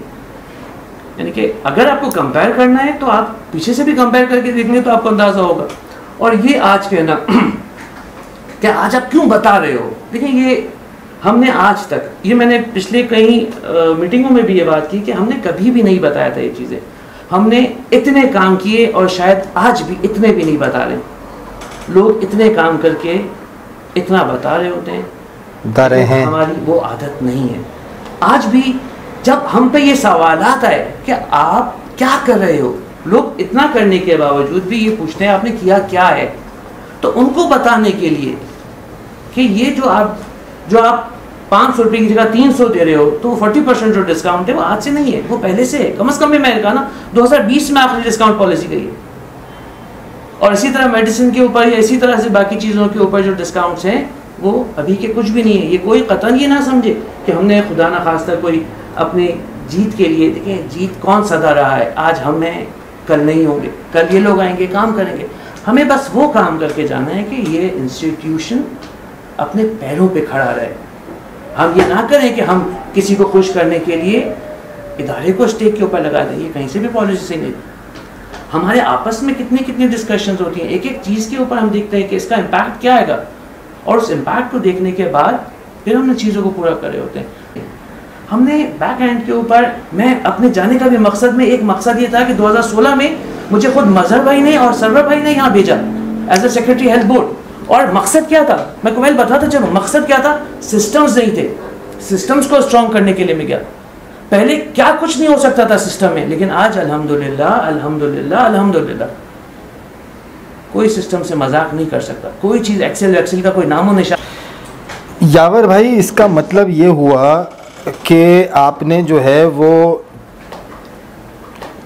यानी कि अगर आपको कंपेयर करना है तो आप पीछे से भी कंपेयर करके देखेंगे तो आपको अंदाज़ा होगा। और ये आज के ना क्या आज आप क्यों बता रहे हो, देखिए ये हमने आज तक, ये मैंने पिछले कई मीटिंगों में भी ये बात की कि हमने कभी भी नहीं बताया था ये चीज़ें। हमने इतने काम किए और शायद आज भी इतने भी नहीं बता रहे। लोग इतने काम करके इतना बता रहे होते हैं, बता रहे हैं, हमारी वो आदत नहीं है। आज भी जब हम पे ये सवालात आए कि आप क्या कर रहे हो, लोग इतना करने के बावजूद भी ये पूछते हैं आपने किया क्या है, तो उनको बताने के लिए कि ये जो आप 500 रुपये की जगह 300 दे रहे हो, तो 40% जो डिस्काउंट है वो आज से नहीं है, वो पहले से है। कम से कम भी मैंने कहा ना 2020 में आपने डिस्काउंट पॉलिसी कही है, और इसी तरह मेडिसिन के ऊपर या इसी तरह से बाकी चीज़ों के ऊपर जो डिस्काउंट्स हैं वो अभी के कुछ भी नहीं है। ये कोई कतन ये ना समझे कि हमने खुदा ना खास्ता कोई अपनी जीत के लिए, देखिए जीत कौन सदा रहा है, आज हमें कल नहीं होंगे, कल ये लोग आएंगे काम करेंगे। हमें बस वो काम करके जाना है कि ये इंस्टीट्यूशन अपने पैरों पे खड़ा रहे। हम ये ना करें कि हम किसी को खुश करने के लिए इदारे को स्टेक के ऊपर लगा दें, ये कहीं से भी पॉलिसी से नहीं। हमारे आपस में कितनी डिस्कशंस होती हैं, एक एक चीज़ के ऊपर हम देखते हैं कि इसका इम्पैक्ट क्या आएगा, और उस इम्पैक्ट को देखने के बाद फिर हमने चीज़ों को पूरा करे होते हैं। हमने बैक एंड के ऊपर, मैं अपने जाने का भी मकसद में एक मकसद ये था कि 2016 में मुझे खुद मजहर भाई ने और सरवर भाई ने यहाँ भेजा as a secretary health board. और मकसद क्या था, मैं कुमैल बताता चलो मकसद क्या था। सिस्टम्स नहीं थे, सिस्टम्स को स्ट्रॉन्ग करने के लिए मैं गया। पहले क्या कुछ नहीं हो सकता था सिस्टम में, लेकिन आज अल्हम्दुलिल्लाह अल्हम्दुलिल्लाह अल्हम्दुलिल्लाह कोई सिस्टम से मजाक नहीं कर सकता। कोई चीज़ एक्सेल का कोई नामो निशान। यावर भाई, इसका मतलब ये हुआ कि आपने जो है वो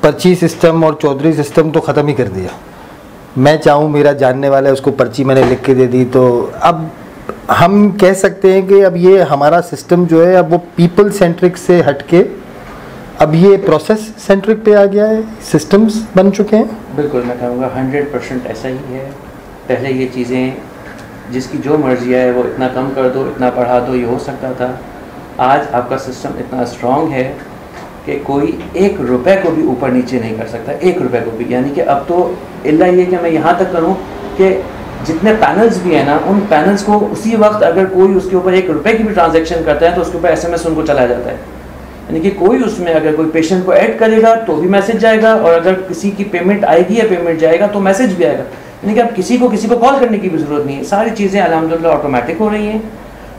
पर्ची सिस्टम और चौधरी सिस्टम तो ख़त्म ही कर दिया। मैं चाहूँ मेरा जानने वाला है उसको पर्ची मैंने लिख के दे दी, तो अब हम कह सकते हैं कि अब ये हमारा सिस्टम जो है अब वो पीपल सेंट्रिक से हट के अब ये प्रोसेस सेंट्रिक पे आ गया है, सिस्टम्स बन चुके हैं? बिल्कुल, मैं कहूँगा 100% ऐसा ही है। पहले ये चीज़ें जिसकी जो मर्जी है वो इतना कम कर दो, इतना बढ़ा दो, ये हो सकता था। आज आपका सिस्टम इतना स्ट्रॉन्ग है कि कोई 1 रुपए को भी ऊपर नीचे नहीं कर सकता, 1 रुपए को भी। यानी कि अब तो इल्ला ये कि मैं यहाँ तक करूँ कि जितने पैनल्स भी हैं ना, उन पैनल्स को उसी वक्त अगर कोई उसके ऊपर 1 रुपए की भी ट्रांजैक्शन करता है तो उसके ऊपर SMS उनको चला जाता है। यानी कि कोई उसमें अगर कोई पेशेंट को ऐड करेगा तो भी मैसेज जाएगा, और अगर किसी की पेमेंट आएगी या पेमेंट जाएगा तो मैसेज भी आएगा। यानी कि अब किसी को कॉल करने की भी ज़रूरत नहीं है, सारी चीज़ें अल्हम्दुलिल्लाह ऑटोमेटिक हो रही हैं।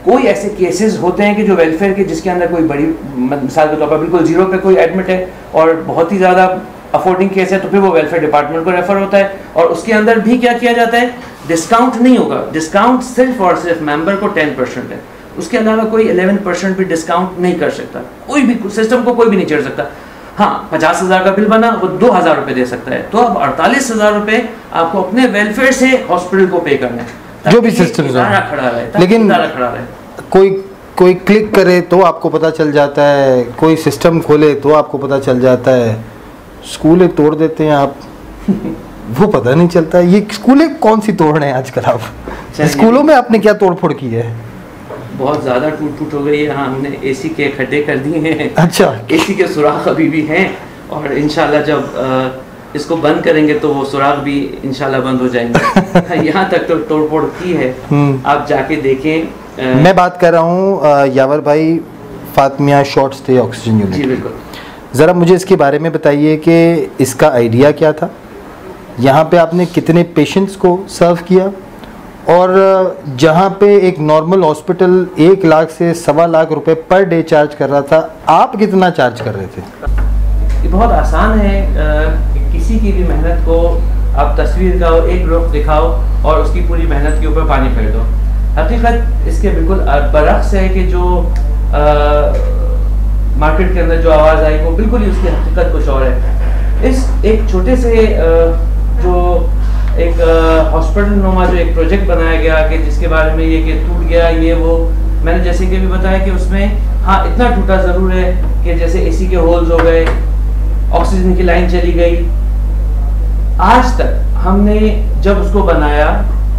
कोई ऐसे केसेस होते हैं कि जो वेलफेयर के, जिसके अंदर कोई बड़ी मिसाल के तौर पर बिल्कुल ज़ीरो पे कोई एडमिट है और बहुत ही ज़्यादा अफोर्डिंग केस है, तो फिर वो वेलफेयर डिपार्टमेंट को रेफर होता है, और उसके अंदर भी क्या किया जाता है, डिस्काउंट नहीं होगा। डिस्काउंट सिर्फ और सिर्फ मेंबर को 10% है, उसके अलावा कोई 11% भी डिस्काउंट नहीं कर सकता। कोई भी सिस्टम को कोई भी नहीं चढ़ सकता। हाँ, 50,000 का बिल बना, वो 2,000 रुपये दे सकता है, तो अब 48,000 रुपये आपको अपने वेलफेयर से हॉस्पिटल को पे करना है, जो भी सिस्टम खड़ा रहे। लेकिन खड़ा रहे, कोई क्लिक करे तो आपको पता चल जाता है, कोई सिस्टम खोले तो आपको पता चल जाता है। स्कूलें तोड़ देते हैं आप, वो पता नहीं चलता है। ये स्कूलें कौन सी तोड़ रहे हैं आजकल आप? स्कूलों में आपने क्या तोड़ फोड़ की है? बहुत ज़्यादा टूट फूट हो गई है। हाँ, हमने AC के खड्डे कर दिए हैं। अच्छा, AC के सुराख अभी भी हैं, और इंशाल्लाह जब इसको बंद करेंगे तो वो सुराख भी इंशाल्लाह बंद हो जाएंगे। यहाँ तक तो तोड़ फोड़ की है, आप जाके देखें। मैं बात कर रहा हूँ यावर भाई, फातिमिया शॉर्ट स्टे ऑक्सीजन यूनिट। जी बिल्कुल। ज़रा मुझे इसके बारे में बताइए कि इसका आइडिया क्या था, यहाँ पे आपने कितने पेशेंट्स को सर्व किया, और जहाँ पे एक नॉर्मल हॉस्पिटल 1 लाख से 1.25 लाख रुपए पर डे चार्ज कर रहा था, आप कितना चार्ज कर रहे थे? ये बहुत आसान है कि किसी की भी मेहनत को आप तस्वीर का एक रुख दिखाओ और उसकी पूरी मेहनत के ऊपर पानी फेर दो। हकीकत इसके बिल्कुल बरक्स है कि जो मार्केट के अंदर जो आवाज़ आई वो बिल्कुल ही उसकी हकीकत कुछ और है। इस एक छोटे से जो एक हॉस्पिटल नुमा जो एक प्रोजेक्ट बनाया गया कि जिसके बारे में ये कि टूट गया ये वो, मैंने जैसे कि भी बताया कि उसमें हाँ इतना टूटा ज़रूर है कि जैसे AC के होल्स हो गए, ऑक्सीजन की लाइन चली गई। आज तक हमने जब उसको बनाया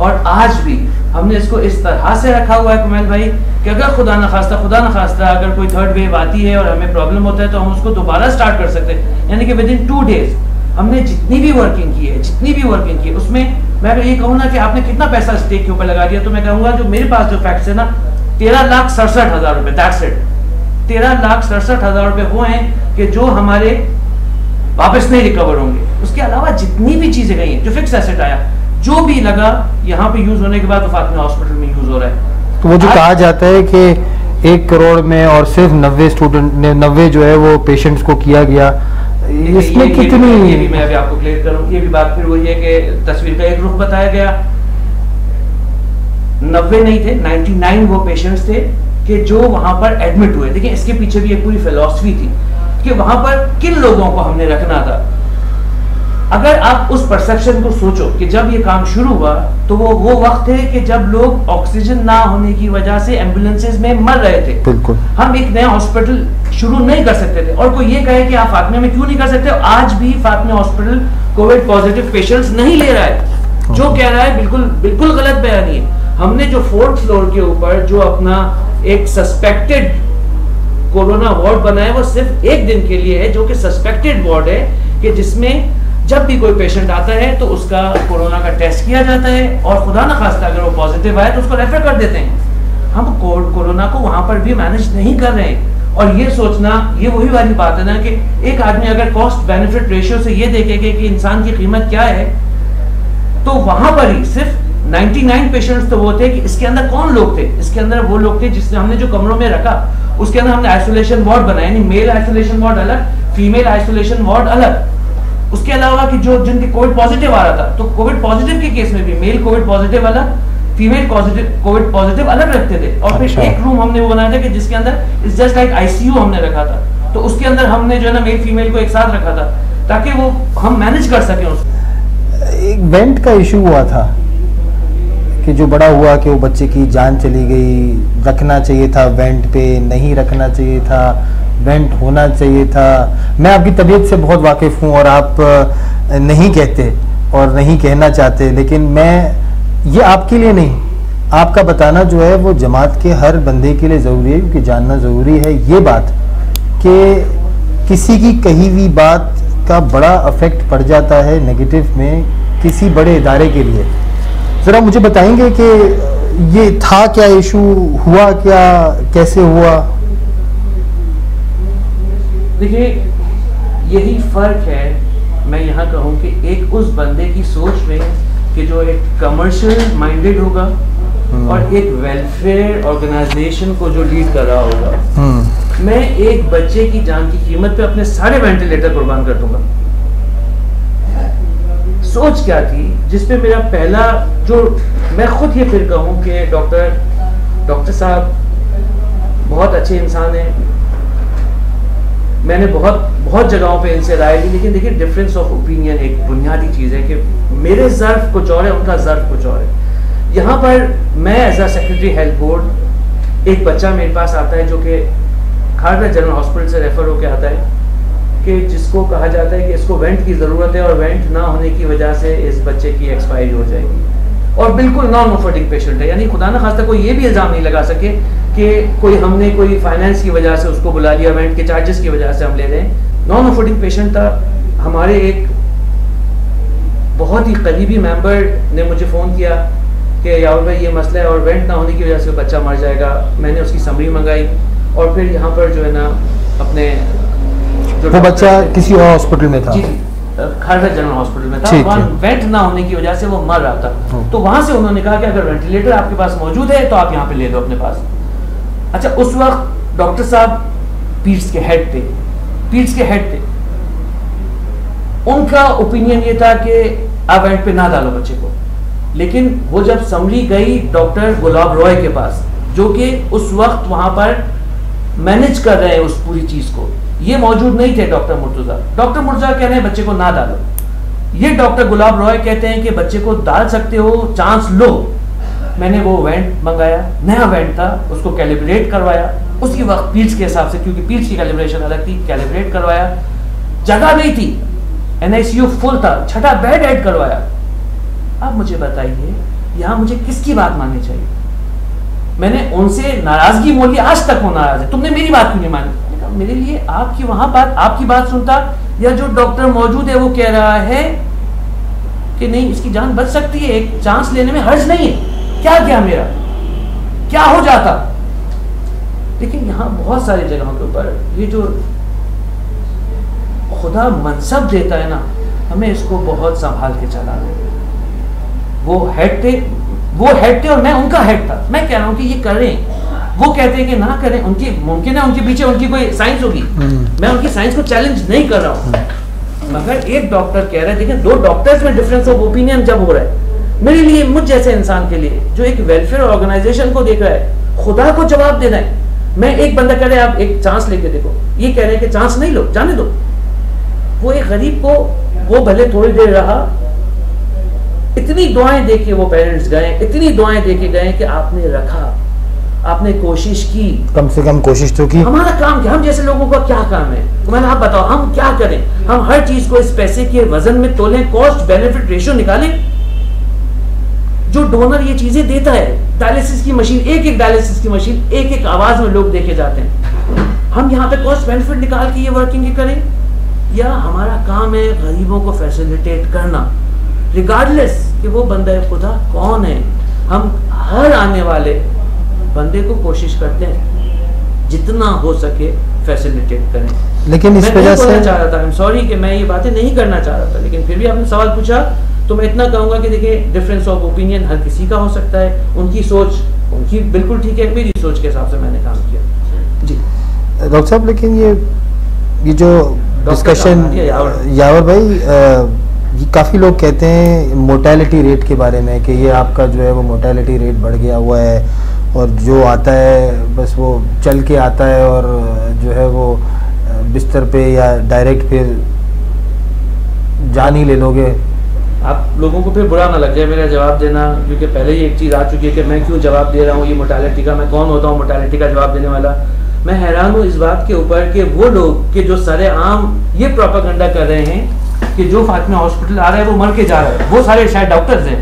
और आज भी हमने इसको इस तरह से रखा हुआ है कुमैल भाई कि अगर खुदा न खास्ता अगर कोई थर्ड वेव आती है और हमें प्रॉब्लम होता है तो हम उसको दोबारा स्टार्ट कर सकते हैं। यानी कि विदिन 2 डेज हमने जितनी भी वर्किंग की है उसमें मैं अगर ये कहूँ ना कि आपने कितना पैसा स्टेक के ऊपर लगा दिया, तो मैं कहूँगा जो मेरे पास जो फैक्ट्स है ना, 13,67,000 रुपये, दैट्स इट। 13,67,000 रुपये वो हैं कि जो हमारे वापस नहीं रिकवर होंगे। उसके अलावा जितनी भी चीज़ें गई हैं, जो फिक्स एसेट आया, जो भी लगा यहाँ पे यूज़ होने के बाद तो फातिमा हॉस्पिटल में यूज़ हो रहा है। तो वो जो कहा जाता है कि 1 करोड़ में और सिर्फ 90 जो है वो पेशेंट्स को किया गया, इसमें कितनी ये भी मैं अभी आपको क्लियर करूं, ये भी बात फिर वही है कि तस्वीर का एक रुख बताया गया। 90 नहीं थे, 99 वो पेशेंट्स थे कि जो वहां पर एडमिट हुए। देखिए इसके पीछे भी एक पूरी फिलॉसफी थी कि वहां पर किन लोगों को हमने रखना था। अगर आप उस परसेप्शन को सोचो कि जब ये काम शुरू हुआ तो वो वक्त है कि जब लोग ऑक्सीजन ना होने की वजह से एम्बुलेंसेज में मर रहे थे। बिल्कुल, हम एक नया हॉस्पिटल शुरू नहीं कर सकते थे, और कोई ये कहे कि आप फातिमा में क्यों नहीं कर सकते, आज भी Fatima hospital Covid positive patients नहीं ले रहा है। जो कह रहा है बिल्कुल गलत बयानी है। हमने जो 4th फ्लोर के ऊपर जो अपना एक सस्पेक्टेड कोरोना वार्ड बनाया वो सिर्फ 1 दिन के लिए है, जो कि सस्पेक्टेड वार्ड है कि जिसमें जब भी कोई पेशेंट आता है तो उसका कोरोना का टेस्ट किया जाता है, और खुदा न खास्ता अगर वो पॉजिटिव आए तो उसको रेफर कर देते हैं। हम कोरोना को वहां पर भी मैनेज नहीं कर रहे हैं। और ये सोचना, ये वही वाली बात है ना कि एक आदमी अगर कॉस्ट बेनिफिट रेशियो से ये देखेगा कि इंसान की कीमत क्या है, तो वहां पर ही सिर्फ 99 पेशेंट्स तो वो थे कि इसके अंदर कौन लोग थे, इसके अंदर वो लोग थे जिसने हमने जो कमरों में रखा उसके अंदर हमने आइसोलेशन वार्ड बनाया, यानी मेल आइसोलेशन वार्ड अलग, फीमेल आइसोलेशन वार्ड अलग। उसके अलावा कि जो जिनके कोविड पॉजिटिव आ रहा था, तो कोविड पॉजिटिव के केस में भी मेल कोविड पॉजिटिव अलग, फीमेल कोविड पॉजिटिव अलग रखते थे। और फिर एक रूम हमने वो बनाया था कि जिसके अंदर इट्स जस्ट लाइक ICU हमने रखा था, तो उसके अंदर हमने जो है ना मेल फीमेल को एक साथ रखा था ताकि वो हम मैनेज कर सकें उसको। एक वेंट का इशू हुआ था कि जो बड़ा हुआ कि वो बच्चे की जान चली गई, रखना चाहिए था वेंट पे, नहीं रखना चाहिए था, वेंट होना चाहिए था? मैं आपकी तबीयत से बहुत वाकिफ़ हूँ और आप नहीं कहते और नहीं कहना चाहते, लेकिन मैं ये आपके लिए नहीं, आपका बताना जो है वो जमात के हर बंदे के लिए ज़रूरी है, क्योंकि जानना ज़रूरी है ये बात कि किसी की कही हुई बात का बड़ा अफेक्ट पड़ जाता है नेगेटिव में किसी बड़े इदारे के लिए। ज़रा मुझे बताएंगे कि ये था क्या इशू, हुआ क्या, कैसे हुआ? देखिए, यही फ़र्क है, मैं यहाँ कहूँ कि एक उस बंदे की सोच में कि जो एक कमर्शियल माइंडेड होगा और एक वेलफेयर ऑर्गेनाइजेशन को जो लीड कर रहा होगा। मैं एक बच्चे की जान की कीमत पे अपने सारे वेंटिलेटर कुर्बान कर दूंगा। सोच क्या थी जिसपे मेरा पहला जो, मैं खुद ये फिर कहूँ कि डॉक्टर साहब बहुत अच्छे इंसान हैं, मैंने बहुत जगहों पे इनसे राय ली, लेकिन देखिए डिफरेंस ऑफ ओपिनियन एक बुनियादी चीज़ है कि मेरे ज़र्फ कुछ और है, उनका ज़र्फ कुछ और है। यहाँ पर मैं as a secretary health board, एक बच्चा मेरे पास आता है जो कि खारदा जनरल हॉस्पिटल से रेफ़र होकर आता है कि जिसको कहा जाता है कि इसको वेंट की ज़रूरत है और वेंट ना होने की वजह से इस बच्चे की एक्सपायरी हो जाएगी, और बिल्कुल नॉन ऑफर्डिंग पेशेंट है। यानी खुदा न खास्ता कोई ये भी इल्ज़ाम नहीं लगा सके कि हमने कोई फाइनेंस की वजह से उसको बुला लिया, वेंट के चार्जेस की वजह से हम ले रहे हैं। नॉन ऑफर्डिंग पेशेंट था। हमारे एक बहुत ही करीबी मेंबर ने मुझे फ़ोन किया कि यार भाई ये मसला है और वेंट ना होने की वजह से बच्चा मर जाएगा। मैंने उसकी समरी मंगाई और फिर यहाँ पर जो है ना अपने वो बच्चा किसी और हॉस्पिटल में था, जी खारदा जनरल हॉस्पिटल में था, वहाँ वेंट ना होने की वजह से वो मर रहा था। तो वहाँ से उन्होंने कहा कि अगर वेंटिलेटर आपके पास मौजूद है तो आप यहाँ पे ले दो अपने पास। अच्छा, उस वक्त डॉक्टर साहब पीट्स के हेड थे, उनका ओपिनियन ये था कि आप वेंट पे ना डालो बच्चे को। लेकिन वो जब समरी गई डॉक्टर गुलाब रॉय के पास, जो कि उस वक्त वहां पर मैनेज कर रहे हैं उस पूरी चीज को, ये मौजूद नहीं थे डॉक्टर मुर्तजा कह रहे हैं बच्चे को ना डालो, ये डॉक्टर गुलाब रॉय कहते हैं कि बच्चे को डाल सकते हो, चांस लो। मैंने वो वेंट मंगाया, नया वेंट था, उसको कैलिब्रेट करवाया उसी वक्त पील्स के हिसाब से, क्योंकि पील्स की कैलिब्रेशन अलग थी, कैलिब्रेट करवाया, जगह नहीं थी, NICU फुल था, छठा बेड ऐड करवाया। अब मुझे बताइए यहाँ मुझे किसकी बात माननी चाहिए? मैंने उनसे नाराजगी बोली, आज तक वो नाराज है, तुमने मेरी बात क्यों नहीं मानी? मेरे लिए आपकी वहां बात, आपकी बात सुनता, या जो डॉक्टर मौजूद है वो कह रहा है कि नहीं इसकी जान बच सकती है, एक चांस लेने में हर्ज नहीं है, क्या मेरा क्या हो जाता। लेकिन यहाँ बहुत सारी जगहों के ऊपर ये जो खुदा मनसब देता है ना, हमें इसको बहुत संभाल के चलाना है। वो हेड थे और मैं उनका हेड था। मैं कह रहा हूँ कि ये करें, वो कहते हैं कि ना करें, उनकी मुमकिन है उनके पीछे उनकी कोई साइंस होगी, मैं उनकी साइंस को चैलेंज नहीं कर रहा हूँ, मगर एक डॉक्टर कह रहा है, देखिए दो डॉक्टर्स में डिफरेंस ऑफ ओपिनियन जब हो रहा है, मेरे लिए, मुझ जैसे इंसान के लिए जो एक वेलफेयर ऑर्गेनाइजेशन को देख रहा है, खुदा को जवाब देना है। मैं एक बंदा कह रहे हैं आप एक चांस लेके देखो, ये कह रहे हैं कि चांस नहीं लो, जाने दो। वो एक गरीब को, वो भले थोड़ी देर रहा, इतनी दुआएं दे के वो पेरेंट्स गए, इतनी दुआएं दे के गए कि आपने रखा, आपने कोशिश की, कम से कम कोशिश तो की। हमारा काम क्या, हम जैसे लोगों का क्या काम है? तो मैंने आप बताओ हम क्या करें? हम हर चीज को इस पैसे के वजन में तोलें, कॉस्ट बेनिफिट रेशियो निकालें। जो डोनर ये चीजें देता है, डायलिसिस की मशीन, एक डायलिसिस की मशीन, एक आवाज में लोग देखे जाते हैं, हम यहाँ पे कॉस्ट बेनिफिट निकाल के ये वर्किंग करें, या हमारा काम है गरीबों को फैसिलिटेट करना, रिगार्डलेस कि वो बंदा खुदा कौन है। हम हर आने वाले बंदे को कोशिश करते हैं जितना हो सके फैसिलिटेट करें। लेकिन इस वजह से चाह रहा था, आई एम सॉरी कि मैं ये बातें नहीं करना चाह रहा था, लेकिन फिर भी आपने सवाल पूछा तो मैं इतना कहूंगा कि देखिए डिफरेंस ऑफ ओपिनियन हर किसी का हो सकता है, उनकी सोच उनकी बिल्कुल ठीक है, मेरी सोच के हिसाब से मैंने काम किया। जी डॉक्टर साहब, लेकिन ये जो डिस्कशन यावर भाई, काफ़ी लोग कहते हैं मोर्टेलिटी रेट के बारे में कि ये आपका जो है वो मोर्टेलिटी रेट बढ़ गया हुआ है, और जो आता है बस वो चल के आता है और जो है वो बिस्तर पे या डायरेक्ट फिर जान ही ले लोगे। आप लोगों को फिर बुरा ना लग जाए मेरा जवाब देना, क्योंकि पहले ही एक चीज़ आ चुकी है कि मैं क्यों जवाब दे रहा हूँ ये मोर्टेलिटी का, मैं कौन होता हूँ मोर्टेलिटी का जवाब देने वाला। मैं हैरान हूँ इस बात के ऊपर कि वो लोग कि जो सरेआम ये प्रोपेगेंडा कर रहे हैं कि जो फातिमा हॉस्पिटल आ रहा है वो मर के जा रहा है, वो सारे शायद डॉक्टर्स हैं,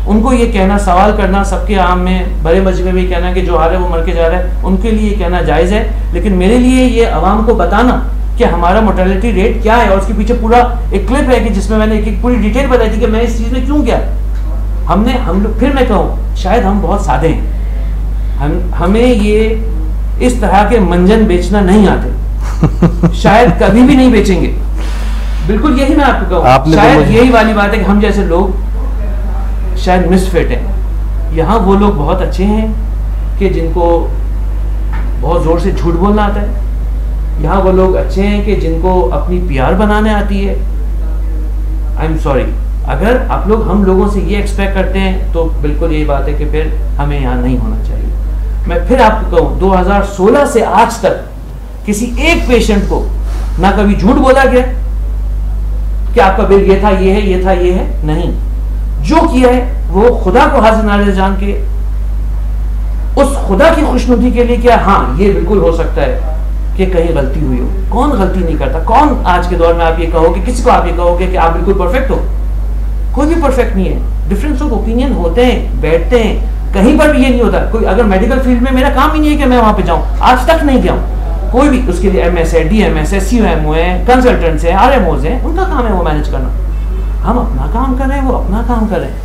उनको ये कहना, सवाल करना सबके आम में बड़े मजमे में कहना कि जो आ रहा है वो मर के जा रहा है, उनके लिए कहना जायज़ है। लेकिन मेरे लिए ये आवाम को बताना कि हमारा मोर्टेलिटी रेट क्या है, और उसके पीछे पूरा एक क्लिप है कि जिसमें मैंने एक पूरी डिटेल बताई थी कि मैं इस चीज़ में क्यों गया। हम लोग, फिर मैं कहूँ, शायद हम बहुत सादे हैं, हमें ये इस तरह के मंजन बेचना नहीं आते, शायद कभी भी नहीं बेचेंगे। बिल्कुल यही मैं आपको कहूँ, शायद यही वाली बात है कि हम जैसे लोग शायद मिसफिट हैं। यहाँ वो लोग बहुत अच्छे हैं कि जिनको बहुत ज़ोर से झूठ बोलना आता है, यहाँ वो लोग अच्छे हैं कि जिनको अपनी PR बनाने आती है। आई एम सॉरी, अगर आप लोग हम लोगों से ये एक्सपेक्ट करते हैं तो बिल्कुल यही बात है कि फिर हमें यहाँ नहीं होना चाहिए। मैं फिर आपको कहूँ, 2016 से आज तक किसी एक पेशेंट को ना कभी झूठ बोला गया कि आपका बिल ये था, ये है, ये था, ये है, नहीं। जो किया है वो खुदा को हाजिर नाज़िर जान के, उस खुदा की खुशनुदी के लिए किया। हाँ, ये बिल्कुल हो सकता है कि कहीं गलती हुई हो, कौन गलती नहीं करता? कौन आज के दौर में आप ये कहोगे, किसी को आप ये कहोगे कि आप बिल्कुल परफेक्ट हो? कोई भी परफेक्ट नहीं है। डिफरेंस ऑफ ओपिनियन होते हैं, बैठते हैं, कहीं पर भी ये नहीं होता। कोई अगर मेडिकल फील्ड में मेरा काम ही नहीं है कि मैं वहां पे जाऊं, आज तक नहीं गया हूं, कोई भी उसके लिए MS है, DMS है, COM है, कंसल्टेंट्स है, RMOs हैं, उनका काम है वो मैनेज करना। हम अपना काम कर रहे हैं, वो अपना काम कर रहे हैं।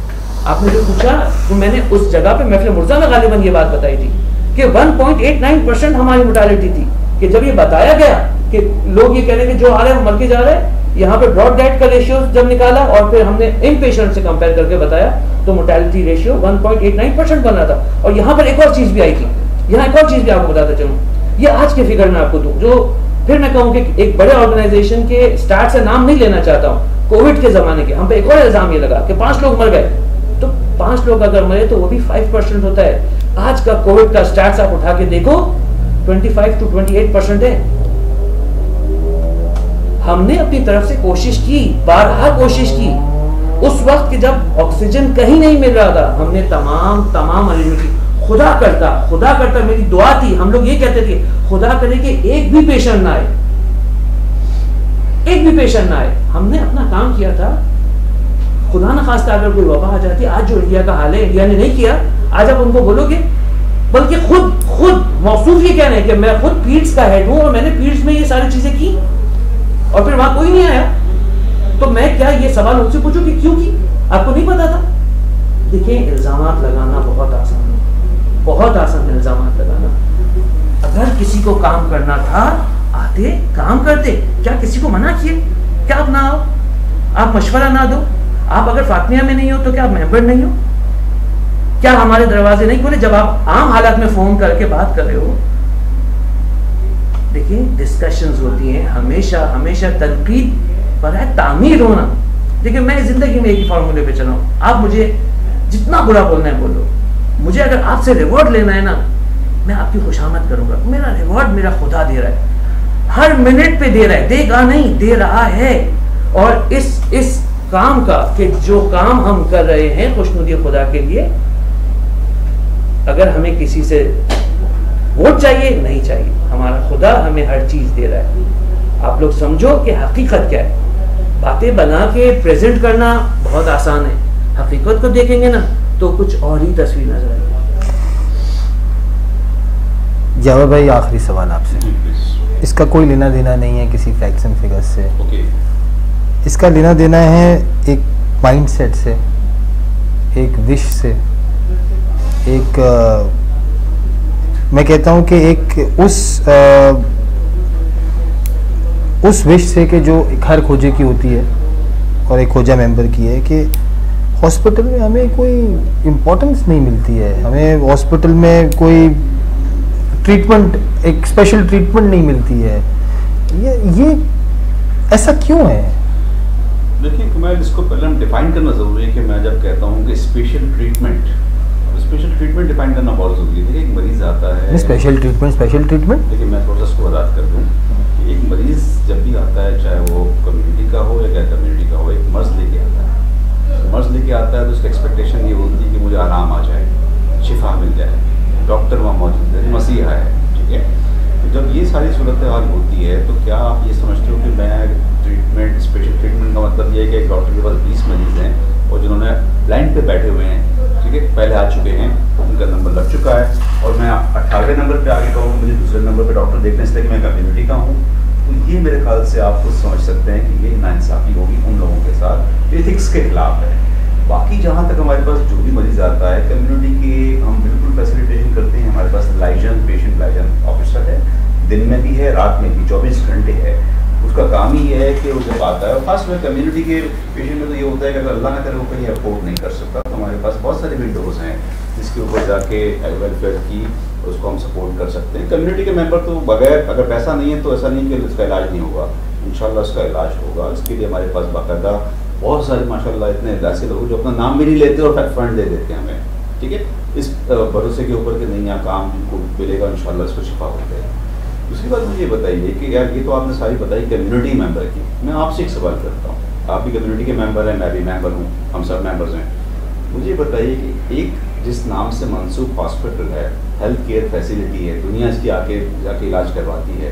आपने जो पूछा तो मैंने उस जगह पे महफिल मुर्जा में गालिबन ये बात बताई थी कि 1.89% हमारी मोर्टेलिटी थी। कि जब ये बताया गया कि लोग ये कह रहे हैं कि जो आ रहे हैं वो मर के जा रहे हैं, यहाँ पे ब्रॉड डेथ का रेशियो जब निकाला और फिर हमने इन पेशेंट से कंपेयर करके बताया तो मोर्टेलिटी रेशियो 1.89% बन रहा था। और यहाँ पर एक और चीज़ भी आई थी, यहाँ एक और चीज़ भी आपको बताता चलूँ, ये आज के फिगर में आपको दूँ, जो फिर मैं कहूँ कि एक बड़े ऑर्गेनाइजेशन के स्टार्ट से नाम नहीं लेना चाहता हूँ, कोविड के ज़माने के हम पे एक और इल्ज़ाम ये लगा कि 5 लोग मर गए, तो 5 लोग अगर मरे तो वो भी 5% होता है। आज का कोविड का स्टार्ट आप उठा के देखो 25 to 28% है। हमने अपनी तरफ से कोशिश की, बारहा कोशिश की, उस वक्त कि जब ऑक्सीजन कहीं नहीं मिल रहा था, हमने तमाम मरीजों की खुदा करता मेरी दुआ थी, हम लोग ये कहते थे खुदा करे कि एक भी पेशेंट ना आए, हमने अपना काम किया था। खुदा न खास्ता अगर कोई वबा आ जाती, आज जो इंडिया का हाल है, इंडिया ने नहीं किया, आज आप उनको बोलोगे, बल्कि खुद मौसूफ ये कह रहे हैं कि मैं खुद पीड्स का हेड हूं और मैंने पीड्स में ये सारी चीजें की और फिर वहां कोई नहीं आया, तो मैं क्या ये सवाल उनसे पूछूं कि क्यों की? आपको नहीं पता था? देखिए, इल्जामात लगाना बहुत आसान है, बहुत आसान है इल्जामात लगाना। अगर किसी को काम करना था, आते काम करते, क्या किसी को मना किए? क्या आप ना आओ, आप मशवरा ना दो? आप अगर फातिमिया में नहीं हो तो क्या आप मेंबर नहीं हो? क्या हमारे दरवाजे नहीं खोले जब आप आम हालात में फोन करके बात कर रहे हो? देखिए, डिस्कशंस होती हैं, हमेशा तनकीद पर है तामीर होना। देखिए, मैं जिंदगी में एक ही फार्मूले पे चला हूं, आप मुझे जितना बुरा बोलना है बोलो, मुझे अगर आपसे रिवॉर्ड लेना है ना, मैं आपकी खुशामद करूंगा। मेरा रिवॉर्ड मेरा खुदा दे रहा है, हर मिनट पे दे रहा है, देगा नहीं, दे रहा है। और इस काम का कि जो काम हम कर रहे हैं खुशनुदी खुदा के लिए, अगर हमें किसी से वोट चाहिए नहीं चाहिए, हमारा खुदा हमें हर चीज दे रहा है। आप लोग समझो कि हकीकत क्या है। बातें बना के प्रेजेंट करना बहुत आसान है, हकीकत को देखेंगे ना तो कुछ और ही तस्वीर नजर आएगी। जावेद भाई, आखिरी सवाल आपसे, इसका कोई लेना देना नहीं है किसी फैक्ट्स एंड फिगर्स से, इसका लेना देना है एक माइंडसेट से, एक विश से, एक मैं कहता हूँ कि एक उस विश से कि जो एक हर खोजे की होती है और एक खोजा मेंबर की है कि हॉस्पिटल में हमें कोई इम्पोर्टेंस नहीं मिलती है, हमें हॉस्पिटल में कोई ट्रीटमेंट, एक स्पेशल ट्रीटमेंट नहीं मिलती है। ये ऐसा क्यों है? देखिए, मैं इसको पहले हम डिफाइन करना ज़रूरी है कि मैं जब कहता हूँ कि स्पेशल ट्रीटमेंट डिफाइन करना बहुत ज़रूरी है। देखिए, एक मरीज़ आता है, स्पेशल ट्रीटमेंट देखिए, मैं थोड़ा सा उसको वजाहत कर दूँ कि एक मरीज़ जब भी आता है, चाहे वो कम्युनिटी का हो या गैर कम्युनिटी का हो, एक मर्ज़ लेके आता है। मर्ज़ लेके आता है तो उसकी एक्सपेक्टेशन ये होती है कि मुझे आराम आ जाए, शिफा मिल जाए, डॉक्टर वहाँ मौजूद है, मसीहा है, ठीक है। तो सूरत हाल होती है तो क्या आप ये समझते हो कि मैं ट्रीटमेंट, स्पेशल ट्रीटमेंट का मतलब ये है कि एक डॉक्टर के पास 20 मरीज हैं और जिन्होंने लाइन पे बैठे हुए हैं, ठीक है, पहले आ चुके हैं, उनका नंबर लग चुका है और मैं 18वें नंबर पे आगे कहूँ मुझे दूसरे नंबर पे डॉक्टर देखने से मैं कम्युनिटी का हूँ, तो ये मेरे ख्याल से आप खुद समझ सकते हैं कि ये नाइंसाफ़ी होगी उन लोगों के साथ, एथिक्स के खिलाफ है। बाकी जहाँ तक हमारे पास जो भी मरीज आता है कम्युनिटी की हम बिल्कुल फैसिलिटेशन करते हैं। हमारे पास पेशेंट लाइजन ऑफिसर है, दिन में भी है, रात में भी, 24 घंटे है। उसका काम ही है कि वो जब आता है, और खास में कम्युनिटी के पेशेंट में तो ये होता है कि अगर अल्लाह ना करे वो कहीं अफोर्ड नहीं कर सकता तो हमारे पास बहुत सारे विंडोज़ हैं जिसके ऊपर जाके वेलफेयर की उसको हम सपोर्ट कर सकते हैं। कम्युनिटी के मेंबर तो बगैर, अगर पैसा नहीं है तो ऐसा नहीं कि उसका इलाज नहीं होगा, इंशाल्लाह उसका इलाज होगा। इसके लिए हमारे पास बाकायदा बहुत सारे माशाल्लाह इतने ऐसे लोग जो अपना नाम भी नहीं लेते और फंड दे देते हैं हमें, ठीक है, इस भरोसे के ऊपर कि नहीं यहाँ काम जिनको मिलेगा इंशाल्लाह इसको शिफा हो जाएगा। दूसरी बात मुझे बताइए कि यार ये तो आपने सारी बताई कम्युनिटी मेंबर की, मैं आपसे एक सवाल करता हूँ, आप भी कम्युनिटी के मेंबर हैं, मैं भी मेंबर हूँ, हम सब मेंबर्स हैं। मुझे बताइए कि एक जिस नाम से मंसूब हॉस्पिटल है, हेल्थ केयर फैसिलिटी है, दुनिया इसकी आके जाके इलाज करवाती है,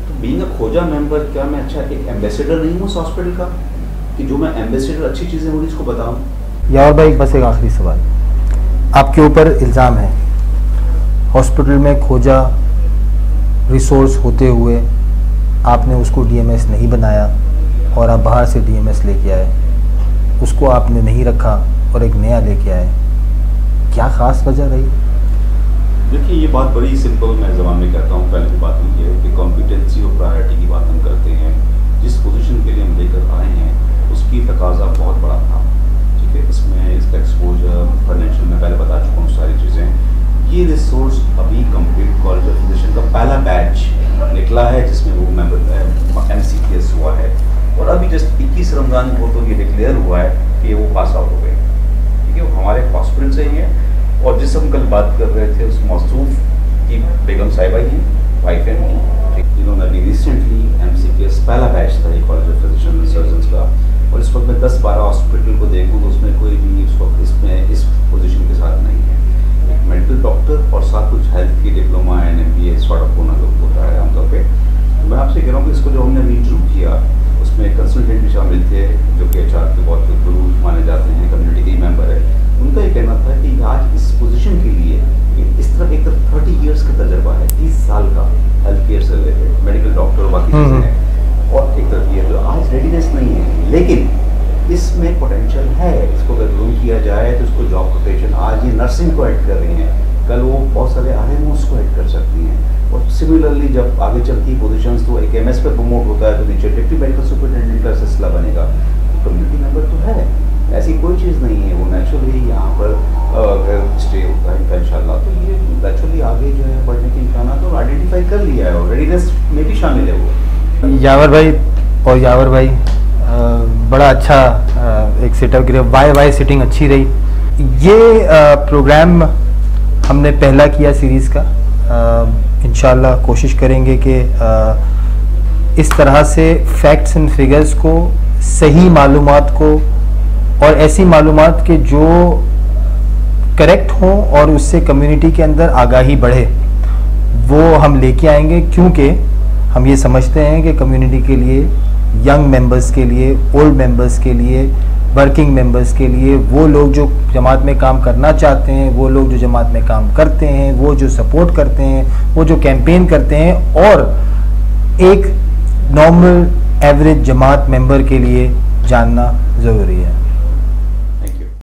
तो बीइंग अ खोजा मेंबर क्या मैं अच्छा एक एम्बेसडर नहीं हूँ उस हॉस्पिटल का कि जो मैं एम्बेसडर अच्छी चीज़ें हो रही इसको बताऊँ? यार भाई बस एक आखिरी सवाल, आपके ऊपर इल्ज़ाम है हॉस्पिटल में खोजा रिसोर्स होते हुए आपने उसको डीएमएस नहीं बनाया और आप बाहर से डीएमएस लेके आए, उसको आपने नहीं रखा और एक नया लेके आए, क्या ख़ास वजह रही? देखिए ये बात बड़ी सिंपल मैं ज़बान में कहता हूँ। पहले की बात ये है कि कॉम्पिटेंसी और प्रायोरिटी की बात हम करते हैं। जिस पोजीशन के लिए हम लेकर आए हैं उसकी तकाजा बहुत बड़ा था, ठीक है, इसमें इसका एक्सपोजर फाइनेंशियल मैं पहले बता चुका हूँ सारी चीज़ें। ये रिसोर्स अभी कंप्लीट कॉलेज ऑफ फिजिशियन का पहला बैच निकला है जिसमें वो मेंबर MCPS हुआ है और अभी जस्ट 21 रमज़ान को तो ये डिक्लेयर हुआ है कि वो पास आउट हो गए, ठीक है, वो हमारे हॉस्पिटल से ही है। और जिस हम कल बात कर रहे थे उस मौसूफ की बेगम साहिबा ही वाइफ है उनकी, जिन्होंने अभी रिसेंटली MCPS पहला बैच था ये college of physician and surgeons का, और इस वक्त मैं 10-12 हॉस्पिटल को देखूँ तो उसमें कोई भी इस वक्त इसमें इस पोजीशन के साथ नहीं है। एक मेडिकल डॉक्टर और साथ कुछ हेल्थ की diploma and MBA sort of होना लोग होता है आमतौर पे। तो मैं आपसे कह रहा हूँ कि इसको जो हमने इंटरव्यू किया उसमें कंसल्टेंट भी शामिल थे जो कि HR के बहुत गुरु माने जाते हैं, कम्युनिटी के मेंबर है। उनका ये कहना था कि आज इस पोजीशन के लिए इस तरह एक 30 इयर्स का तजर्बा है, 30 साल का हेल्थ केयर से रिलेटेड, मेडिकल डॉक्टर और बाकी चीज़ें हैं, और एक तरफ ये जो आज रेडीनेस नहीं है, लेकिन इसमें पोटेंशियल है। इसको अगर ग्रूम किया जाए तो इसको जॉब रोटेशन, आज ये नर्सिंग को ऐड कर रही हैं, कल वो बहुत सारे RMOs को ऐड कर सकती हैं, और सिमिलरली जब आगे चलती पोजीशंस तो एक MS पे प्रमोट होता है तो नीचे डिप्टी मेडिकल सुपरिटेंडेंट का सिलसिला बनेगा। तो कम्युनिटी मेंबर तो है, ऐसी कोई चीज़ नहीं है, वो नेचुरली यहाँ पर अगर स्टे होता है इंशाल्लाह तो ये नेचुरली आगे जो है बढ़ने के इम्कान तो आइडेंटिफाई कर लिया है और रेडीनेस में भी शामिल है वो। यावर भाई बड़ा अच्छा एक सेटअप गिरा, वाई सिटिंग अच्छी रही। ये प्रोग्राम हमने पहला किया सीरीज़ का, इंशाल्लाह कोशिश करेंगे कि इस तरह से फैक्ट्स एंड फिगर्स को, सही मालूमात को और ऐसी मालूमात के जो करेक्ट हों और उससे कम्युनिटी के अंदर आगाही बढ़े वो हम लेके आएंगे, क्योंकि हम ये समझते हैं कि कम्युनिटी के लिए, यंग मेंबर्स के लिए, ओल्ड मेंबर्स के लिए, वर्किंग मेंबर्स के लिए, वो लोग जो जमात में काम करना चाहते हैं, वो लोग जो जमात में काम करते हैं, वो जो सपोर्ट करते हैं, वो जो कैंपेन करते हैं, और एक नॉर्मल एवरेज जमात मेंबर के लिए जानना ज़रूरी है।